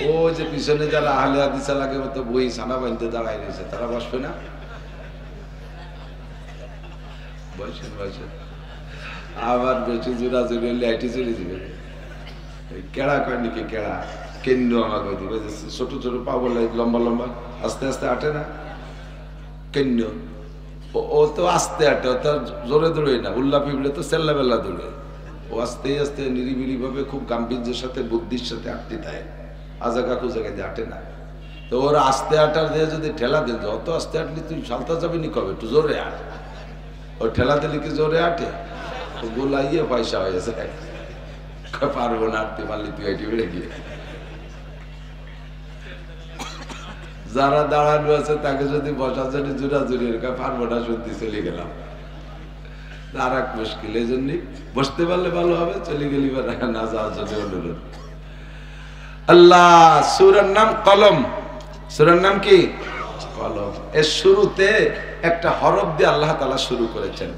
ও যে পিছনে যারা আহলে হাদিস লাগে মতো বই ছানা বাঁধতে দাঁড়ায় রয়েছে, তারা বসবে না? বসেন বসেন। আবার বেশি জোড়া জোরে লাইটি চলে দিবে। কেড়া কয় নাকি কেড়া কেন্দ্র আমাকে দিবে, ছোট ছোট পা বলে লম্বা লম্বা আস্তে আস্তে আটে না কেন্দ্র, ও তো আস্তে আটে, ও তো জোরে দৌড়ে না। উল্লা পিবলে তো সেল্লা বেল্লা দৌড়ে, ও আস্তে আস্তে নিরিবিলি ভাবে খুব গাম্ভীর্যের সাথে বুদ্ধির সাথে আটতে দেয়, আজাগা খুঁজাকে দিয়ে আটে না। তো ওর আস্তে আটার দিয়ে যদি ঠেলা দেন, অত আস্তে আটলি তুই সালতা যাবি নি কবে, একটু জোরে আট। ও ঠেলা দিলে কি জোরে আটে? গোলাইয়ে পয়সা হয়ে গেছে, পারবো না আটতে পারলি তুই আইটি বেড়ে গিয়ে। যারা দাঁড়ানো আছে তাকে যদি বসার জন্য জোড়া জুড়ি পারবো না, সত্যি চলে গেলাম, আর এক মুশকিল। এই জন্য বসতে পারলে ভালো হবে, চলে গেলি না যাওয়ার জন্য অনুরোধ। আল্লাহ সূরার নাম কলম। সূরার নাম কি? কলম। এর শুরুতে একটা হরফ দিয়ে আল্লাহ তাআলা শুরু করেছেন,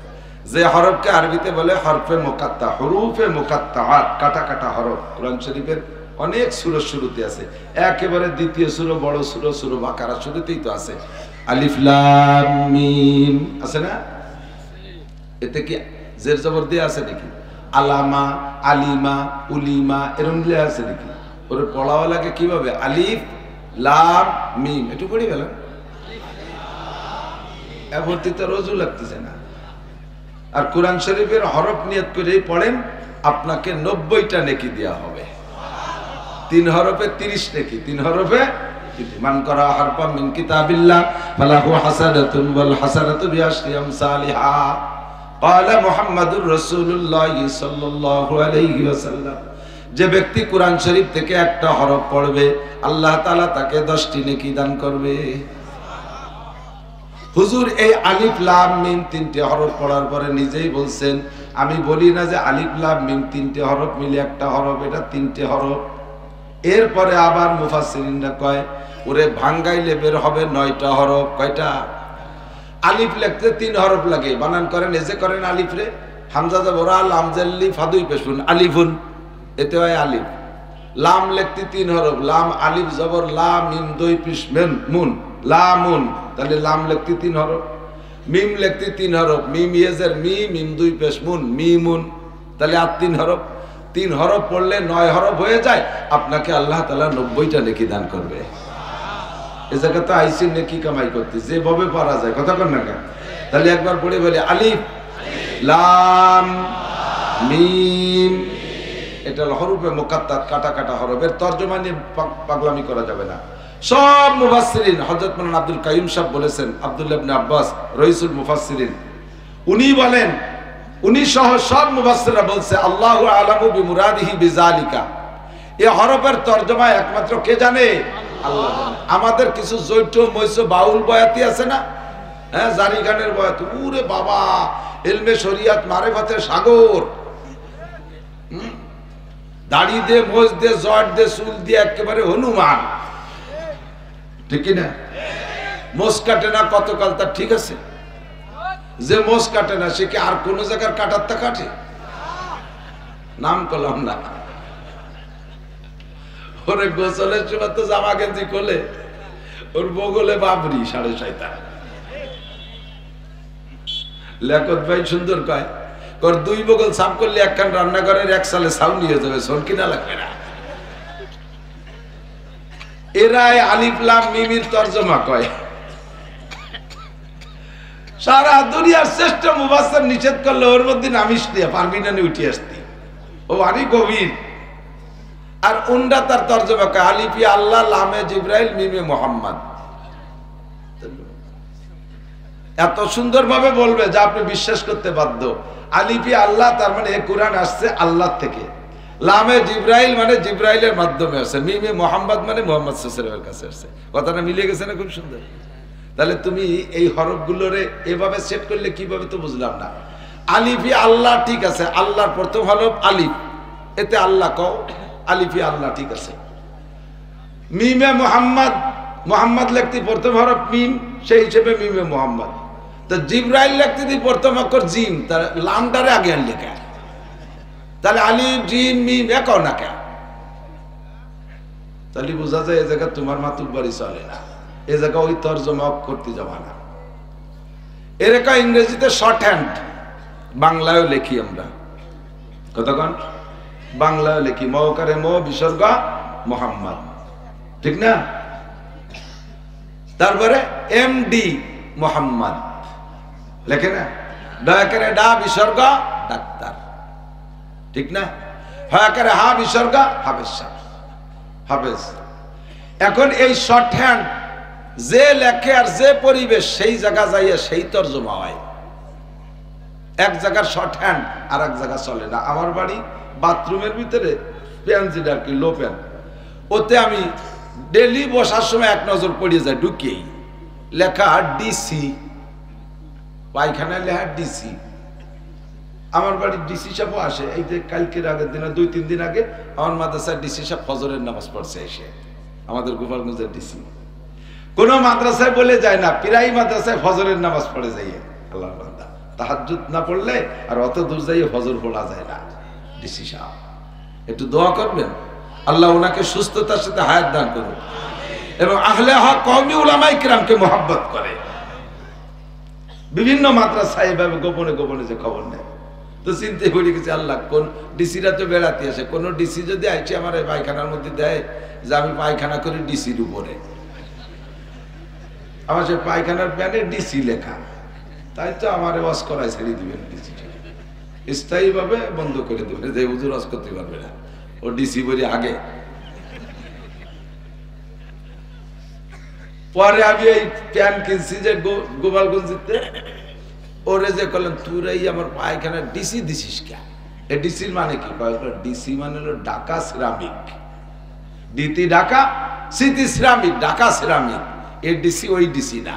যে হরফকে আরবিতে বলে হরফে মুকাত্তা, হুরুফে মুকাত্তাআত, কাটা কাটা হরফ। কোরআন শরীফের অনেক সূরার শুরুতে আছে, একেবারে দ্বিতীয় সূরা, বড় সূরা, সূরা বাকারা শুরুতেই তো আছে আলিফ লাম মিম, আছে না? এতে কি জের জবর দিয়ে আছে নাকি? আলামা, আলিমা, উলিমা এরকম দিয়ে আছে নাকি? ওর পড়াও লাগে কিভাবে? আলিফ লাম মিম, একটু পড়ি গেলাম, এভর্তি তো রোজু লাগতেছে না। আর কোরআন শরীফের হরফ নিয়ত করেই পড়েন, আপনাকে 90টা নেকি দেওয়া হবে। 3 হরফে 30 নেকি, 3 হরফে। মান করা হারফাম মিন কিতাবিল্লাহ ফালাহু হাসানাতুন ওয়াল হাসানাতু বিআশরি আমসালিহা। ক্বালা মুহাম্মাদুর রাসূলুল্লাহ সাল্লাল্লাহু আলাইহি ওয়াসাল্লাম, যে ব্যক্তি কোরআন শরীফ থেকে একটা হরফ পড়বে, আল্লাহ তাআলা তাকে 10টি নেকি দান করবে। হুজুর এই আলিফ লাম মিম 3টে হরফ পড়ার পরে নিজেই বলছেন, আমি বলি না যে আলিফ লাম মিম 3টে হরফ মিলে একটা হরফ, এটা 3টে হরফ। এরপরে আবার মুফাসসিরিনরা কয়, ওরে ভাঙ্গাইলে বের হবে 9টা হরফ। কয়টা? আলিফ লিখতে 3 হরফ লাগে, বানান করেন, এজে করেন আলিফ রে, হামজা জবরা লাম জাল্লি ফাদুই পেশুন আলিফুন, এতে হয় আলিফ। লাম লিখতে 3 হরফ, লাম আলিফ জবর লা মিম দুই পিশ মেন মুন লামুন, তাহলে লাম লিখতে 3 হরফ। মিম লিখতে 3 হরফ, মিম ইয়েজের মি, মিম দুই পেশ মুন মিমুন, তাহলে আর 3 হরফ। 3 হরফ পড়লে 9 হরফ হয়ে যায়, আপনাকে আল্লাহ তাআলা 90টা নেকি দান করবে। এই জায়গা তো আইসি নেকি কামাই করতে যেভাবে পারা যায়, কথা কর না কেন? তাহলে একবার পড়ে বলি আলিফ লাম মিম, এটা হরফে মুকাত্তাত, কাটা কাটা হরফ। এর তরজমা নিয়ে পাগলামি করা যাবে না। সব মুফাসসিরিন, হযরত মাওলানা আব্দুল কাইয়ুম সাহেব বলেছেন, আব্দুল্লাহ ইবনে আব্বাস রাইসুল মুফাসসিরিন, উনি বলেন, উনি সহ সব মুফাসসিররা বলছে আল্লাহু আলামু বিমুরাদিহি বিযালিকা, এই হরফের তরজমা একমাত্র কে জানে? আল্লাহ জানে। আমাদের কিছু জৈট মৈস বাউল বয়াতি আছে না, হ্যাঁ, জারি গানের বয়াত, ওরে বাবা, ইলমে শরিয়াত মারিফাতের সাগর, দাড়ি দে, মোজ দে, জট দে, চুল দিয়ে একেবারে হনুমান, ঠিক না? মোজ কাটে না কতকাল, তার ঠিক আছে। যে মোজ কাটে না সে কি আর কোন জায়গার কাটারটা কাটে? নাম করলাম না। ওরে গোসলের সময় তো জামা গেঞ্জি খোলে, ওর বগলে বাবরি 7.5। লেখত ভাই সুন্দর কয়, ওর 2 বগল সাফ করলে একখান রান্নাঘরের 1 সালে সাউন্ড নিয়ে যাবে, শোন কিনা লাগবে না। এরাই আলিফ লাম মিমের তরজমা কয়। সারা দুনিয়ার শ্রেষ্ঠ মুফাসসির নিষেধ করলে ওর মধ্যে নামিস দিয়ে পারবি না, উঠে আসতি, ও আরই গভীর। আর উন্ডা তার তরজমা কয় আলিফে আল্লাহ, লামে জিবরাইল, মিমে মুহাম্মদ। এত সুন্দর ভাবে বলবে যা আপনি বিশ্বাস করতে বাধ্য। আলিফে আল্লাহ তার মানে এই কোরআন আসছে আল্লাহ থেকে, লামে জিবরাইল মানে জিবরাইলের মাধ্যমে আসছে, মিমে মুহাম্মদ মানে মুহাম্মদ সাল্লাল্লাহু আলাইহি ওয়াসাল্লামের কাছে আসছে। কথাটা মিলে গেছে না? খুব সুন্দর। তাহলে তুমি এই হরফগুলোরে এভাবে সেট করলে কিভাবে তো বুঝলাম না। আলিফে আল্লাহ ঠিক আছে, আল্লাহর প্রথম হরফ আলিফ, এতে আল্লাহ কও, আলিফে আল্লাহ ঠিক আছে। মিমে মুহাম্মদ, মুহাম্মদ লিখতে প্রথম হরফ মিম, সেই হিসেবে মিমে মুহাম্মদ। তো জিবরাইল লিখতে দি প্রথম অক্ষর জিম, তার লামটারে আগে আন লেখা, তাহলে আলিফ জিম মিম একও না কেন? তাহলে বোঝা যায় এই জায়গা তোমার মাতুব্বারি চলে না, এই জায়গা ওই তর্জমা করতে যাবা না। এরকম ইংরেজিতে শর্ট হ্যান্ড, বাংলায়ও লিখি আমরা, কতক্ষণ বাংলায় লিখি, মওকারে মো বিসর্গ মোহাম্মদ, ঠিক না? তারপরে এমডি মোহাম্মদ লেখে না, ডয়াকারে ডা বিসর্গ ডাক্তার, ঠিক না? হয়াকারে হা বিসর্গ হাফেজ সাহেব, হাফেজ। এখন এই শর্ট হ্যান্ড যে লেখে আর যে পরিবেশ সেই জায়গা যাইয়া সেই তর্জমা হয়। এক জায়গার শর্ট হ্যান্ড আর এক জায়গা চলে না। আমার বাড়ি বাথরুমের ভিতরে প্যান, যেটা আর কি লো প্যান, ওতে আমি ডেলি বসার সময় এক নজর পড়িয়ে যায়, ঢুকিয়েই লেখা ডিসি, পায়খানা লেখা ডিসি। আমার বাড়ির ডিসি সাহেব আসে, এই যে কালকের আগের দিনে 2-3 দিন আগে আমার মাদ্রাসায় ডিসি সাহেব ফজরের নামাজ পড়ছে এসে, আমাদের গোপালগঞ্জের ডিসি। কোন মাদ্রাসায় বলে যায় না, প্রায় মাদ্রাসায় ফজরের নামাজ পড়ে যাইয়ে, আল্লাহর বান্দা তাহাজ্জুদ না পড়লে আর অত দূর যাইয়ে ফজর পড়া যায় না। ডিসি সাহেব একটু দোয়া করবেন, আল্লাহ ওনাকে সুস্থতার সাথে হায়াত দান করুন এবং আহলে হক কওমি উলামায়ে কিরামকে মহব্বত করে। বিভিন্ন মাদ্রাসায় এভাবে গোপনে গোপনে যে খবর নেয়, তো চিন্তা করে গেছে আল্লাহ, কোন ডিসিরা তো বেড়াতে আসে, কোন ডিসি যদি আইছে আমার এই পায়খানার মধ্যে দেয় যে আমি পায়খানা করি ডিসির উপরে, আমার সে পায়খানার প্যানে ডিসি লেখা, তাই তো আমার ওয়াজ করায় ছেড়ে দিবেন, ডিসি স্থায়ী ভাবে বন্ধ করে দেবেন, যে হুজুর ওয়াজ করতে পারবে না, ও ডিসি বলি আগে। পরে আমি এই প্যান কিনছি যে গোপালগঞ্জিতে, ওরে যে করলেন তুই আমার পায়খানা ডিসি দিছিস কে? এই ডিসির মানে কি? ডিসি মানে হলো ঢাকা সিরামিক, ডিতি Dhaka, city ceramic, Dhaka ceramic. এই ডিসি ওই ডিসি না,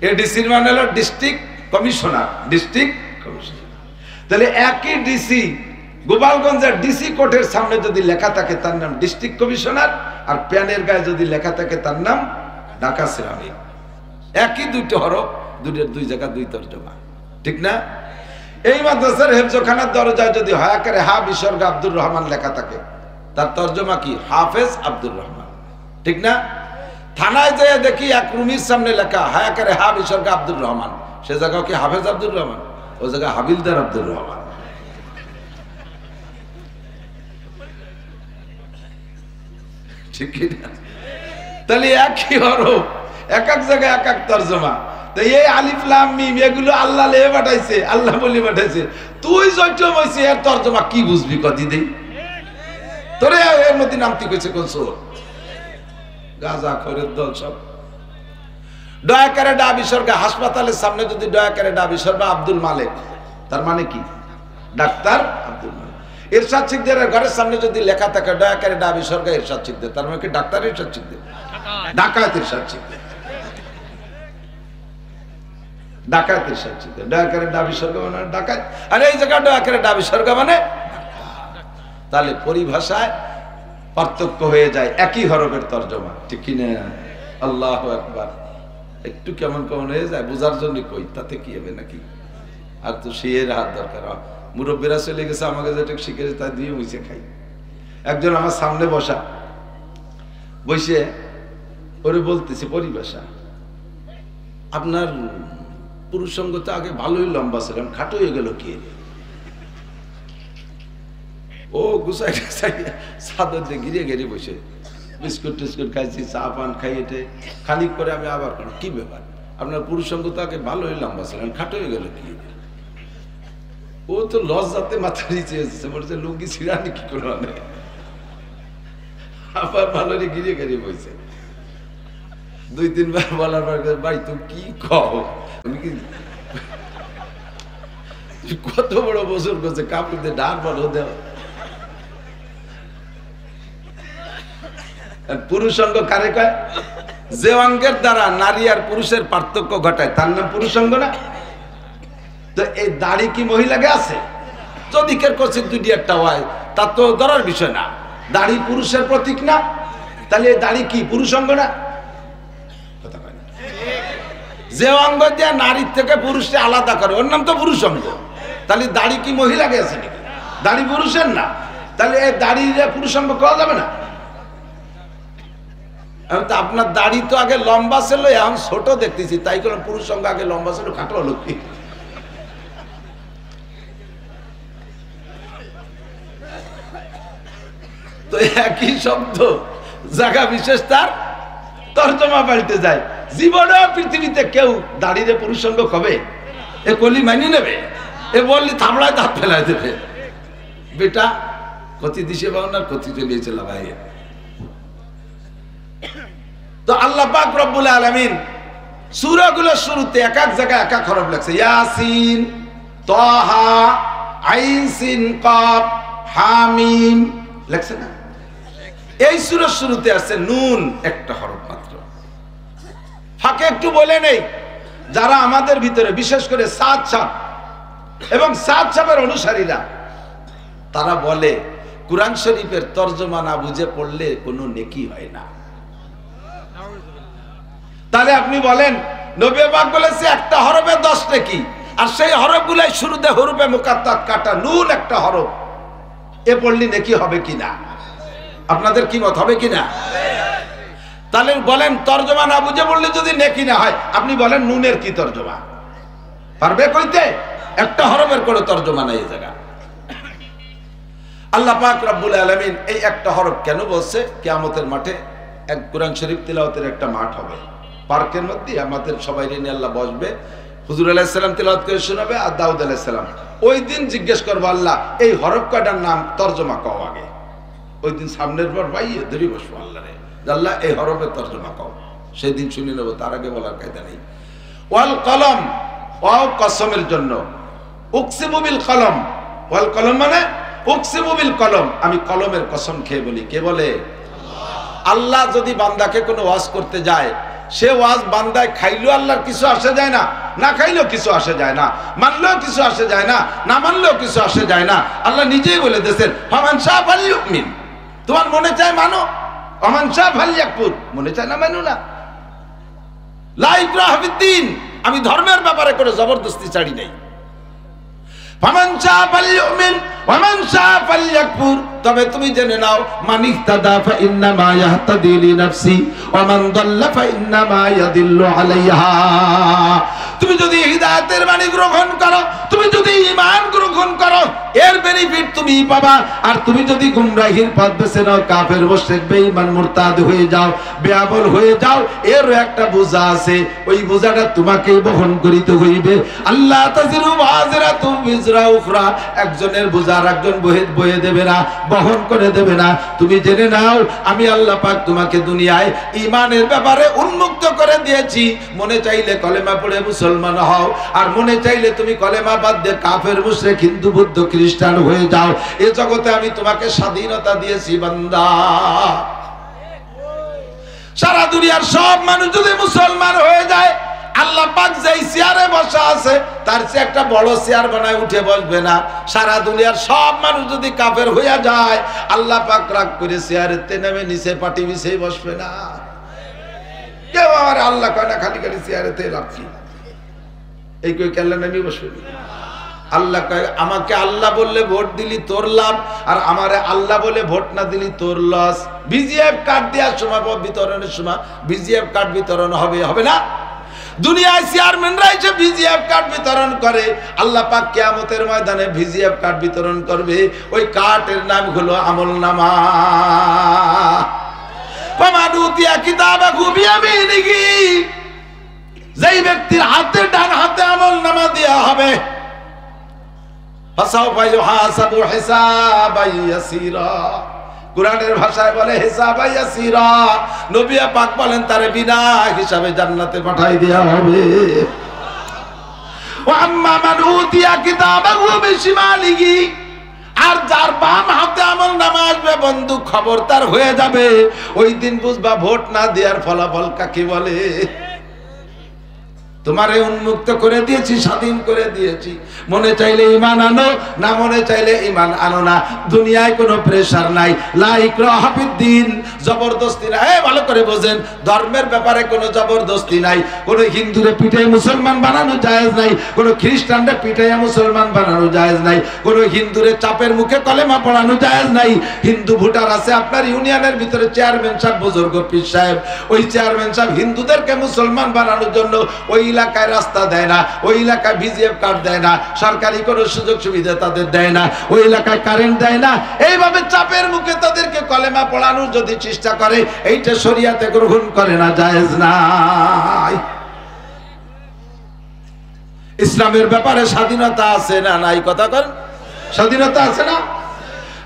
এই ডিসির মানে হলো ডিস্ট্রিক্ট কমিশনার, ডিস্ট্রিক্ট কমিশনার। তাহলে একই ডিসি গোপালগঞ্জের ডিসি কোর্টের সামনে যদি লেখা থাকে তার নাম ডিস্ট্রিক্ট কমিশনার, আর প্যানের গায়ে যদি লেখা থাকে তার নাম ঢাকা সিরামিক। একই দুটো হরফ, দুই জায়গা দুই তর্জমা, ঠিক না? এই মাদ্রাসার হেফজখানার দরজায় যদি হয়াকারে হা বিসর্গ আব্দুর রহমান লেখা থাকে, তার তর্জমা কি? হাফেজ আব্দুর রহমান, ঠিক না? থানায় যেয়ে দেখি এক রুমির সামনে লেখা হয়াকারে হা বিসর্গ আব্দুর রহমান, সে জায়গা কি হাফেজ আব্দুর রহমান? ও জায়গা হাবিলদার আব্দুর রহমান। ঠিক না? তাহলে একই হরফ, এক এক জায়গায় এক এক তর্জমা। তো এই আলিফ লাম মিম এগুলো আল্লাহ লে পাঠাইছে, আল্লাহ বলি পাঠাইছে, তুই জয়ম হইছে এর তর্জমা কি বুঝবি? কদি দেই তোরে এর মধ্যে নামতি কইছে কোন সোর গাজা খরের দল সব। দয়াকারে ডা বিসর্গ, হাসপাতালের সামনে যদি দয়াকারে ডা বিসর্গ আব্দুল মালেক, তার মানে কি? ডাক্তার আব্দুল মালেক। ইরশাদ সিকদারের ঘরের সামনে যদি লেখা থাকে দয়াকারে ডা বিসর্গ ইরশাদ সিকদার, তার মানে কি? ডাক্তার ইরশাদ সিকদার, ডাকাত ইরশাদ সিকদার, ডাকাত ইরশাদ সিকদার। দয়াকারে ডা বিসর্গ মানে ডাকাত, আর এই জায়গা দয়াকারে ডা বিসর্গ মানে, তাহলে পরিভাষায় পার্থক্য হয়ে যায়, একই হরফের তর্জমা, ঠিক কিনা? আল্লাহু আকবার। একটু কেমন কেমন হয়ে যায়, বোঝার জন্য কই, তাতে কি হবে নাকি? আর তো শিয়ের হাত দরকার, মুরব্বীরা চলে গেছে, আমাকে যেটা শিখেছে তা দিয়ে মুছে খাই। একজন আমার সামনে বসা, বসে ওরে বলতেছে পরিভাষা, আপনার পুরুষ সঙ্গ তো আগে ভালোই লম্বা ছিলাম, খাটো হয়ে গেল কি? ও গুছাই চাদর দিয়ে ঘিরে ঘিরে বসে বিস্কুট টিস্কুট খাইছি, চা পান খাইয়েটে খানিক করে আমি আবার কি ব্যাপার, আপনার পুরুষ সঙ্গ তো আগে ভালোই লম্বা ছিলাম, খাটো হয়ে গেল কি? ও তো লজ্জাতে মাথা নিচে এসেছে, বলছে লুঙ্গি ছিড়ানি কি করে, আবার ভালো ঘিরে ঘিরে বসে 2-3 বার বলার পর, ভাই তুমি কি কও, তুমি কি কত বড় বছর করছে, কাপড় দিয়ে ডার বলো দেও। পুরুষাঙ্গ কারে কয়? যে অঙ্গের দ্বারা নারী আর পুরুষের পার্থক্য ঘটায় তার নাম পুরুষাঙ্গ না? তো এই দাড়ি কি মহিলাকে আছে? যদি কের করছে 2-1টা হয় তার তো ধরার বিষয় না, দাড়ি পুরুষের প্রতীক না, তাহলে এই দাড়ি কি পুরুষাঙ্গ না? যে অঙ্গ দিয়ে নারীর থেকে পুরুষকে আলাদা করে ওর নাম তো পুরুষাঙ্গ, তাহলে দাড়ি কি মহিলাকে আছে নাকি? দাড়ি পুরুষের না, তাহলে এই দাড়ি পুরুষাঙ্গ করা যাবে না? আপনার দাড়ি তো আগে লম্বা ছিল, এখন ছোট দেখতেছি, তাই করলাম পুরুষ সঙ্গে আগে লম্বা ছিল, খাটো হলো কি? তো একই শব্দ জায়গা বিশেষ তার তর্জমা পাল্টে যায়। জীবনে পৃথিবীতে কেউ দাড়িতে পুরুষ সঙ্গ কবে? এ কলি মানি নেবে? এ বললি থামড়ায় দাঁত ফেলাই দেবে। বেটা কতি দিশে বাউনার কতি চলিয়েছে লাগাই। তো আল্লাহ পাক রব্বুল আলামিন সূরাগুলোর শুরুতে এক এক জায়গায় এক এক হরফ লেখছে। ইয়াসিন, তাহা, আইন সিন কাফ, হামিম লেখছে না? এই সূরার শুরুতে আছে নুন, একটা হরফ মাত্র। ফাঁকে একটু বলে নেই, যারা আমাদের ভিতরে বিশেষ করে সাদ সাহেব এবং সাদ সাহেবের অনুসারীরা, তারা বলে কুরআন শরীফের তর্জমা না বুঝে পড়লে কোনো নেকি হয় না। তাহলে আপনি বলেন নবী পাক বলেছে একটা হরফে 10 নেকি, আর সেই হরফগুলাই শুরুতে হরফে মুকাত্তাত কাটা নুন একটা হরফ, এ পড়লি নেকি হবে কিনা? আপনাদের কি মত, হবে কিনা? তাহলে বলেন তর্জমা না বুঝে পড়লে যদি নেকি না হয়, আপনি বলেন নুনের কি তর্জমা পারবে কইতে? একটা হরফের কোনো তর্জমা নাই এই জায়গা। আল্লাহ পাক রব্বুল আলামিন এই একটা হরফ কেন বলছে? কিয়ামতের মাঠে এক কুরআন শরীফ তিলাওয়াতের একটা মাঠ হবে, পার্কের মধ্যে আমাদের সবাই নিয়ে আল্লাহ বসবে, হুজুর আলাইহিস সালাম তিলাওয়াত করে শোনাবে, আর দাউদ আলাইহিস সালাম। ওই দিন জিজ্ঞেস করবো আল্লাহ এই হরফ কয়টার নাম তর্জমা কও আগে। ওই দিন সামনের পর ভাইয়ে ধরে বসবো আল্লাহরে, আল্লাহ এই হরফের তর্জমা কও। সেই দিন শুনে নেবো, তার আগে বলার কায়দা নেই। ওয়াল কলম, ওয়াও কসমের জন্য, উকসিমু বিল কলম, ওয়াল কলম মানে উকসিমু বিল কলম, আমি কলমের কসম খেয়ে বলি। কে বলে? আল্লাহ যদি বান্দাকে কোনো ওয়াজ করতে যায়, সে ওয়াজ বান্দায় খাইলেও আল্লাহর কিছু আসে যায় না, না খাইলেও কিছু আসে যায় না, মানলেও কিছু আসে যায় না, না মানলেও কিছু আসে যায় না। আল্লাহ নিজেই বলে দিয়েছেন ফামান শাআ ফালইউমিন, তোমার মনে চায় মানো, ওমান শাআ ফালইয়াকফুর, মনে চায় না মানো না। লা ইকরাহা ফিদ্দীন, আমি ধর্মের ব্যাপারে করে জবরদস্তি ছাড়ি নাই। ফামান শাআ ফালইউমিন ওয়ামান শাআ ফালইয়াকফুর, তবে তুমি জেনে নাও মান ইহতাদা ফা ইন্নামা ইয়াহতাদি লিনাফসি ওয়া মান দাল্লা ফা ইন্নামা ইয়াদিল্লু আলাইহা। তুমি যদি হিদায়াতের বাণী গ্রহণ করো, তুমি যদি ঈমান গ্রহণ করো, এর বেনিফিট তুমি পাবা। আর তুমি যদি গুমরাহির পথ বেছে নাও, কাফের মুশরিক বেঈমান মুরতাদ হয়ে যাও, বেআমল হয়ে যাও, এরও একটা বোঝা আছে, ওই বোঝাটা তোমাকেই বহন করিতে হইবে। আল্লাহ তাজিরু ওয়াজিরাতুম বিজরা উখরা, একজনের বোঝা আর একজন বয়ে দেবে না, বহন করে দেবে না। তুমি জেনে নাও আমি আল্লাহ পাক তোমাকে দুনিয়ায় ঈমানের ব্যাপারে উন্মুক্ত করে দিয়েছি। মনে চাইলে কলেমা পড়ে মুসলমান হও, আর মনে চাইলে তুমি কলেমা বাদ দিয়ে কাফের মুশরিক হিন্দু বৌদ্ধ খ্রিস্টান হয়ে যাও। এই জগতে আমি তোমাকে স্বাধীনতা দিয়েছি বান্দা। সারা দুনিয়ার সব মানুষ যদি মুসলমান হয়ে যায়, আল্লাহ পাক যেই চেয়ারে বসা আছে তার চেয়ে একটা বড় চেয়ার বানায় উঠে বসবে না। সারা দুনিয়ার সব মানুষ যদি কাফের হইয়া যায়, আল্লাহ পাক রাগ করে চেয়ারেতে নেমে নিচে পাটি বিছিয়ে বসবে না। কেউ আমার আল্লাহ কয় না খালি খালি চেয়ারেতে লাভ কি, এই কই কেল্লা নেমে বসবে। আল্লাহ কয় আমাকে আল্লাহ বললে ভোট দিলি তোর লাভ, আর আমারে আল্লাহ বলে ভোট না দিলি তোর লস। বিজিএফ কার্ড দেওয়ার সময়, বিতরণের সময় বিজিএফ কার্ড বিতরণ হবে, হবে না? দুনিয়ায় চেয়ারম্যানরা এসে ভিজিএফ কার্ড বিতরণ করে, আল্লাহ পাক কিয়ামতের ময়দানে ভিজিএফ কার্ড বিতরণ করবে। ওই কার্ডের নাম হলো আমলনামা। ফামানুতিয়া কিতাবাহু বিয়ামিনিহি, যেই ব্যক্তির হাতে ডান হাতে আমলনামা দেয়া হবে, ফাসাউফা ইউহাসাবু হিসাবান ইয়াসীরা, কুরআনের ভাষায় বলে হিসাবান ইয়াসীরা। নবী পাক বলেন তারে বিনা হিসাবে জান্নাতে পাঠাই দেয়া হবে। ওয়া আম্মা মান উতিয়া কিতাবাহু বিশিমালিহি, আর যার বাম হাতে আমলনামা আসবে বন্ধু খবরদার হয়ে যাবে। ওই দিন বুঝবা ভোট না দেওয়ার ফলাফল কাকে বলে। তোমারে উন্মুক্ত করে দিয়েছি, স্বাধীন করে দিয়েছি। মনে চাইলে ঈমান আনো, না মনে চাইলে ঈমান আনো না। দুনিয়ায় কোনো প্রেসার নাই, লা ইকরাহা ফিদ্দীন, জবরদস্তি না। এই ভালো করে বোঝেন, ধর্মের ব্যাপারে কোনো জবরদস্তি নাই। কোনো হিন্দুরে পিটাই মুসলমান বানানো জায়েজ নাই, কোনো খ্রিস্টানরে পিটাইয়া মুসলমান বানানো জায়েজ নাই, কোনো হিন্দুরে চাপের মুখে কলেমা পড়ানো জায়েজ নাই। হিন্দু ভোটার আছে আপনার ইউনিয়নের ভিতরে, চেয়ারম্যান সাহেব, বুজুর্গ পীর সাহেব, ওই চেয়ারম্যান সাহেব হিন্দুদেরকে মুসলমান বানানোর জন্য ওই এলাকায় রাস্তা দেয় না, ওই এলাকায় ভিজিএফ কার্ড দেয় না, সরকারি কোনো সুযোগ সুবিধা তাদের দেয় না, ওই এলাকায় কারেন্ট দেয় না। এইভাবে চাপের মুখে তাদেরকে কলেমা পড়ানোর যদি চেষ্টা করে, এইটা শরিয়াতে গ্রহণ করে না, জায়েজ নাই। ইসলামের ব্যাপারে স্বাধীনতা আছে না নাই? কথা কর, স্বাধীনতা আছে না?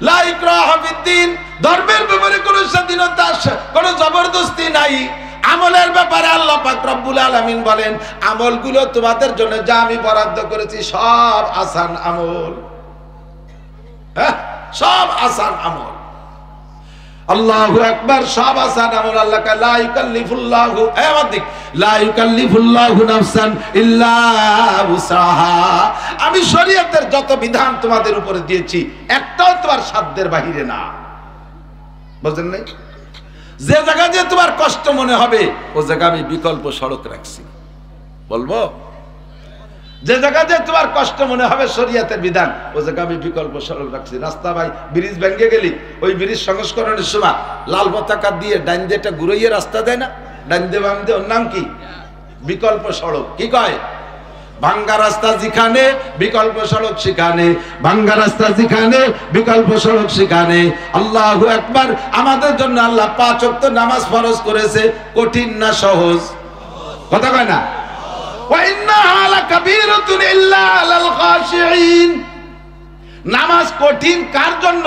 লা ইকরাহা ফিদ্দিন, ধর্মের ব্যাপারে কোনো স্বাধীনতা, কোনো জবরদস্তি নাই। আমলের ব্যাপারে আল্লাহ পাক রব্বুল আলামিন বলেন, আমলগুলো তোমাদের জন্য যা আমি বরাদ্দ করেছি সব আসান আমল, হ্যাঁ সব আসান আমল। আল্লাহু আকবার, সব আসান আমল। আল্লাহ কা লা ইউকাল্লিফুল্লাহু, আমাদিক লা ইউকাল্লিফুল্লাহু নাফসান ইল্লা উসাহা। আমি শরীয়তের যত বিধান তোমাদের উপরে দিয়েছি একটাও তোমার সাধ্যের বাহিরে না। বুঝেন নাই? যে জায়গা দিয়ে তোমার কষ্ট মনে হবে ও জায়গা আমি বিকল্প সড়ক রাখছি। বলবো, যে জায়গা দিয়ে তোমার কষ্ট মনে হবে শরীয়তের বিধান, ও জায়গা আমি বিকল্প সড়ক রাখছি। রাস্তা ভাই ব্রিজ ভেঙে গেলি, ওই ব্রিজ সংস্করণের সময় লাল পতাকা দিয়ে ডাইন দিয়েটা ঘুরাইয়ে রাস্তা দেয় না, ডাইন দিয়ে বাম দিয়ে, ওর নাম কি? বিকল্প সড়ক। কি কয়? ভাঙ্গা রাস্তা যেখানে বিকল্প সড়ক সেখানে, ভাঙ্গা রাস্তা যেখানে বিকল্প সড়ক সেখানে। আল্লাহু আকবার। আমাদের জন্য আল্লাহ 5 ওয়াক্ত নামাজ ফরজ করেছে, কঠিন না সহজ? কথা কয় না? ওয়া ইন্নাহা লাকাবীরাতুন ইল্লা আলাল খাশিঈন। নামাজ কঠিন কার জন্য?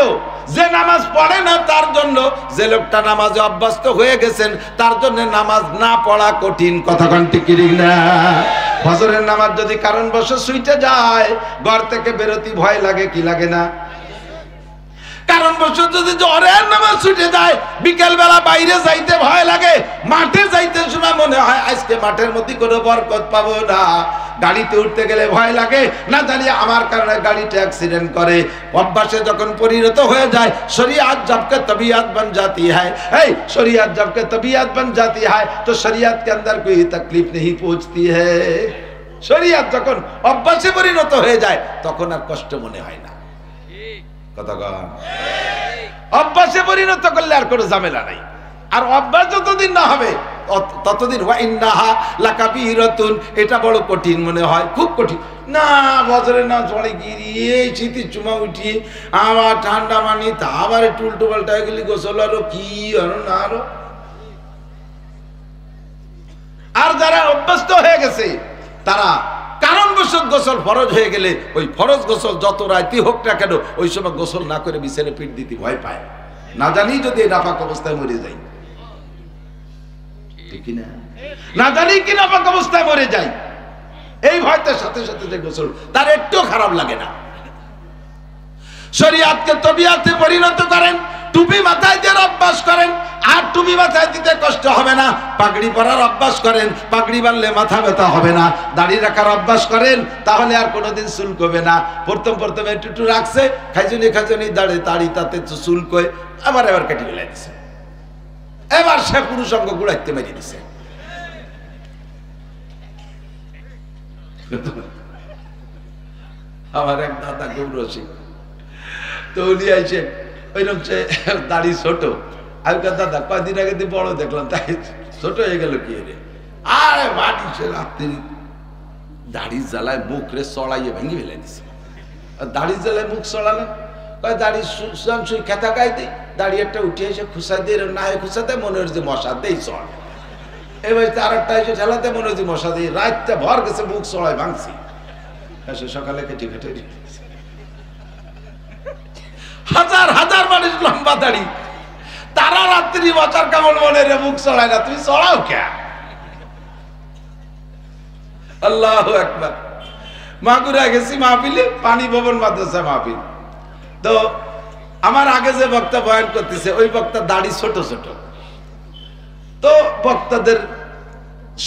যে নামাজ পড়ে না তার জন্য। যে লোকটা নামাজে অভ্যস্ত হয়ে গেছেন তার জন্য নামাজ না পড়া কঠিন। কথা কোন ঠিক না? ফজরের নামাজ যদি কারণবশত ছুটে যায়, ঘর থেকে বেরোতে ভয় লাগে, কি লাগে না? কারণবশত যদি জোহরের নামাজ ছুটে যায়, বিকেল বেলা বাইরে যাইতে ভয় লাগে, মাঠে যাইতে সময় মনে হয় আজকে মাঠের মধ্যে কোনো বরকত পাবো না। গাড়িতে উঠতে গেলে ভয় লাগে, না জানি আমার কারণে গাড়িতে অ্যাক্সিডেন্ট করে। অভ্যাসে যখন পরিণত হয়ে যায়, শরিয়াত জবকে তবিয়ত बन जाती है, এই শরিয়াত জবকে তবিয়ত बन जाती है तो शरीयत के अंदर कोई तकलीफ नहीं पहुंचती है। শরিয়াত যখন অভ্যাসে পরিণত হয়ে যায় তখন আর কষ্ট মনে হয় না। কথা কন, অভ্যাসে পরিণত করলে আর কোনো ঝামেলা নাই। আর অভ্যাস যতদিন না হবে ততদিন ওয়া ইন্নাহা লাকাবীরাতুন, এটা বড় কঠিন মনে হয়, খুব কঠিন। না বছরে না চলে গিয়ে শীতের চুমা উঠিয়ে আবার ঠান্ডা মানি, তা আবার একটু উল্টো পাল্টা গেলি গোসল আরো কি আরো না আরো। আর যারা অভ্যস্ত হয়ে গেছে তারা কারণবশত গোসল ফরজ হয়ে গেলে ওই ফরজ গোসল যত রাইতে হোক না কেন, ওই সময় গোসল না করে বিছানে পিঠ দিতে ভয় পায়, না জানি যদি নাপাক অবস্থায় মরে যায়। ঠিক না? না জানি কি নাপাক অবস্থায় মরে যায়, এই ভয়টার সাথে সাথে যে গোসল তার একটু খারাপ লাগে না। শরীয়তকে তবিয়তে পরিণত করেন, টুপি মাথায় দিয়ে অভ্যাস করেন, আর টুপি মাথায় দিতে কষ্ট হবে না। পাগড়ি পরার অভ্যাস করেন, পাগড়ি বাঁধলে মাথা ব্যথা হবে না। দাড়ি রাখার অভ্যাস করেন, তাহলে আর কোনোদিন চুলকবে না। প্রথম একটু রাখছে, খাইজনি দাড়ি তাতে চুলকয়, আবার কেটে ফেলে দিছে, এবার সে পুরুষাঙ্গ গুড়াইতে মেরে দিছে। আমার এক দাদা খুব রসিক, তো উনি আইছে ওইরকম দাড়ি ছোট। আমি দাদা কয়দিন আগে বড় দেখলাম, তাই ছোট হয়ে গেল কি রে? আরে বাড়ি সে রাত্রি দাড়ি জ্বালায় মুখ রে চড়াইয়ে ভেঙে ফেলে দিছে। দাড়ি জ্বালায় মুখ চড়ালেন, দাড়ি সুই খেতা গাই দিই, দাড়ি একটা উঠে এসে খুশা দিয়ে না খুশাতে মনে হচ্ছে মশা দেই চড়। এবার আর একটা এসে ঠেলাতে মনে হচ্ছে মশা দিই, রাতটা ভর গেছে মুখ চড়ায় ভাঙছি। সকালে কেটে কেটে হাজার হাজার মানুষ লম্বা দাড়ি, তারা রাত্রি বছর কেমন মনে রে মুখ চড়ায় না, তুমি চড়াও কে? আল্লাহু আকবার। মাগুরা গেছি মাহফিলে, পানি ভবন মাদ্রাসা মাহফিল। তো আমার আগে যে বক্তা বয়ান করতেছে ওই বক্তা দাড়ি ছোট ছোট। তো বক্তাদের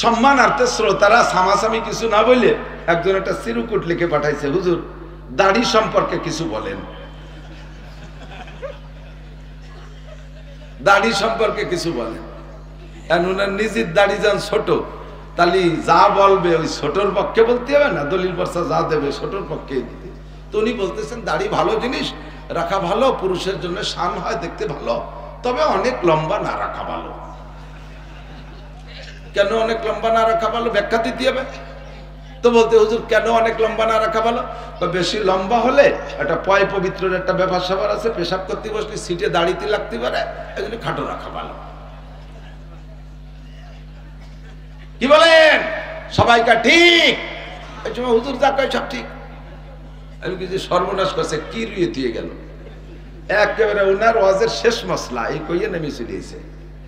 সম্মানার্থে শ্রোতারা সামাসামি কিছু না বলে একজন একটা চিরকুট লিখে পাঠাইছে, হুজুর দাড়ি সম্পর্কে কিছু বলেন, দাড়ি সম্পর্কে কিছু বলেন। উনার নিজের দাড়ি যান ছোট, তাহলে যা বলবে ওই ছোটর পক্ষে বলতে হবে না, দলিল পর্চা যা দেবে ছোটর পক্ষে দিতে। তো উনি বলতেছেন দাড়ি ভালো জিনিস, রাখা ভালো, পুরুষের জন্য শান হয়, দেখতে ভালো, তবে অনেক লম্বা না রাখা ভালো। কেন অনেক লম্বা না রাখা ভালো ব্যাখ্যা দিতে হবে। তো বলতে হুজুর কেন অনেক লম্বা না রাখা ভালো? বেশি লম্বা হলে একটা পয় পবিত্রের একটা ব্যাপার স্যাপার আছে, পেশাব করতে বসলে সিটে দাঁড়িতে লাগতে পারে, এই জন্য খাটো রাখা ভালো। কি বলেন সবাইকা ঠিক? এই সময় হুজুর যা কয় সব ঠিক। আমি কিছু সর্বনাশ করছে, কি রুয়ে দিয়ে গেল একেবারে উনার ওয়াজের শেষ মশলা এই কইয়ে নেমে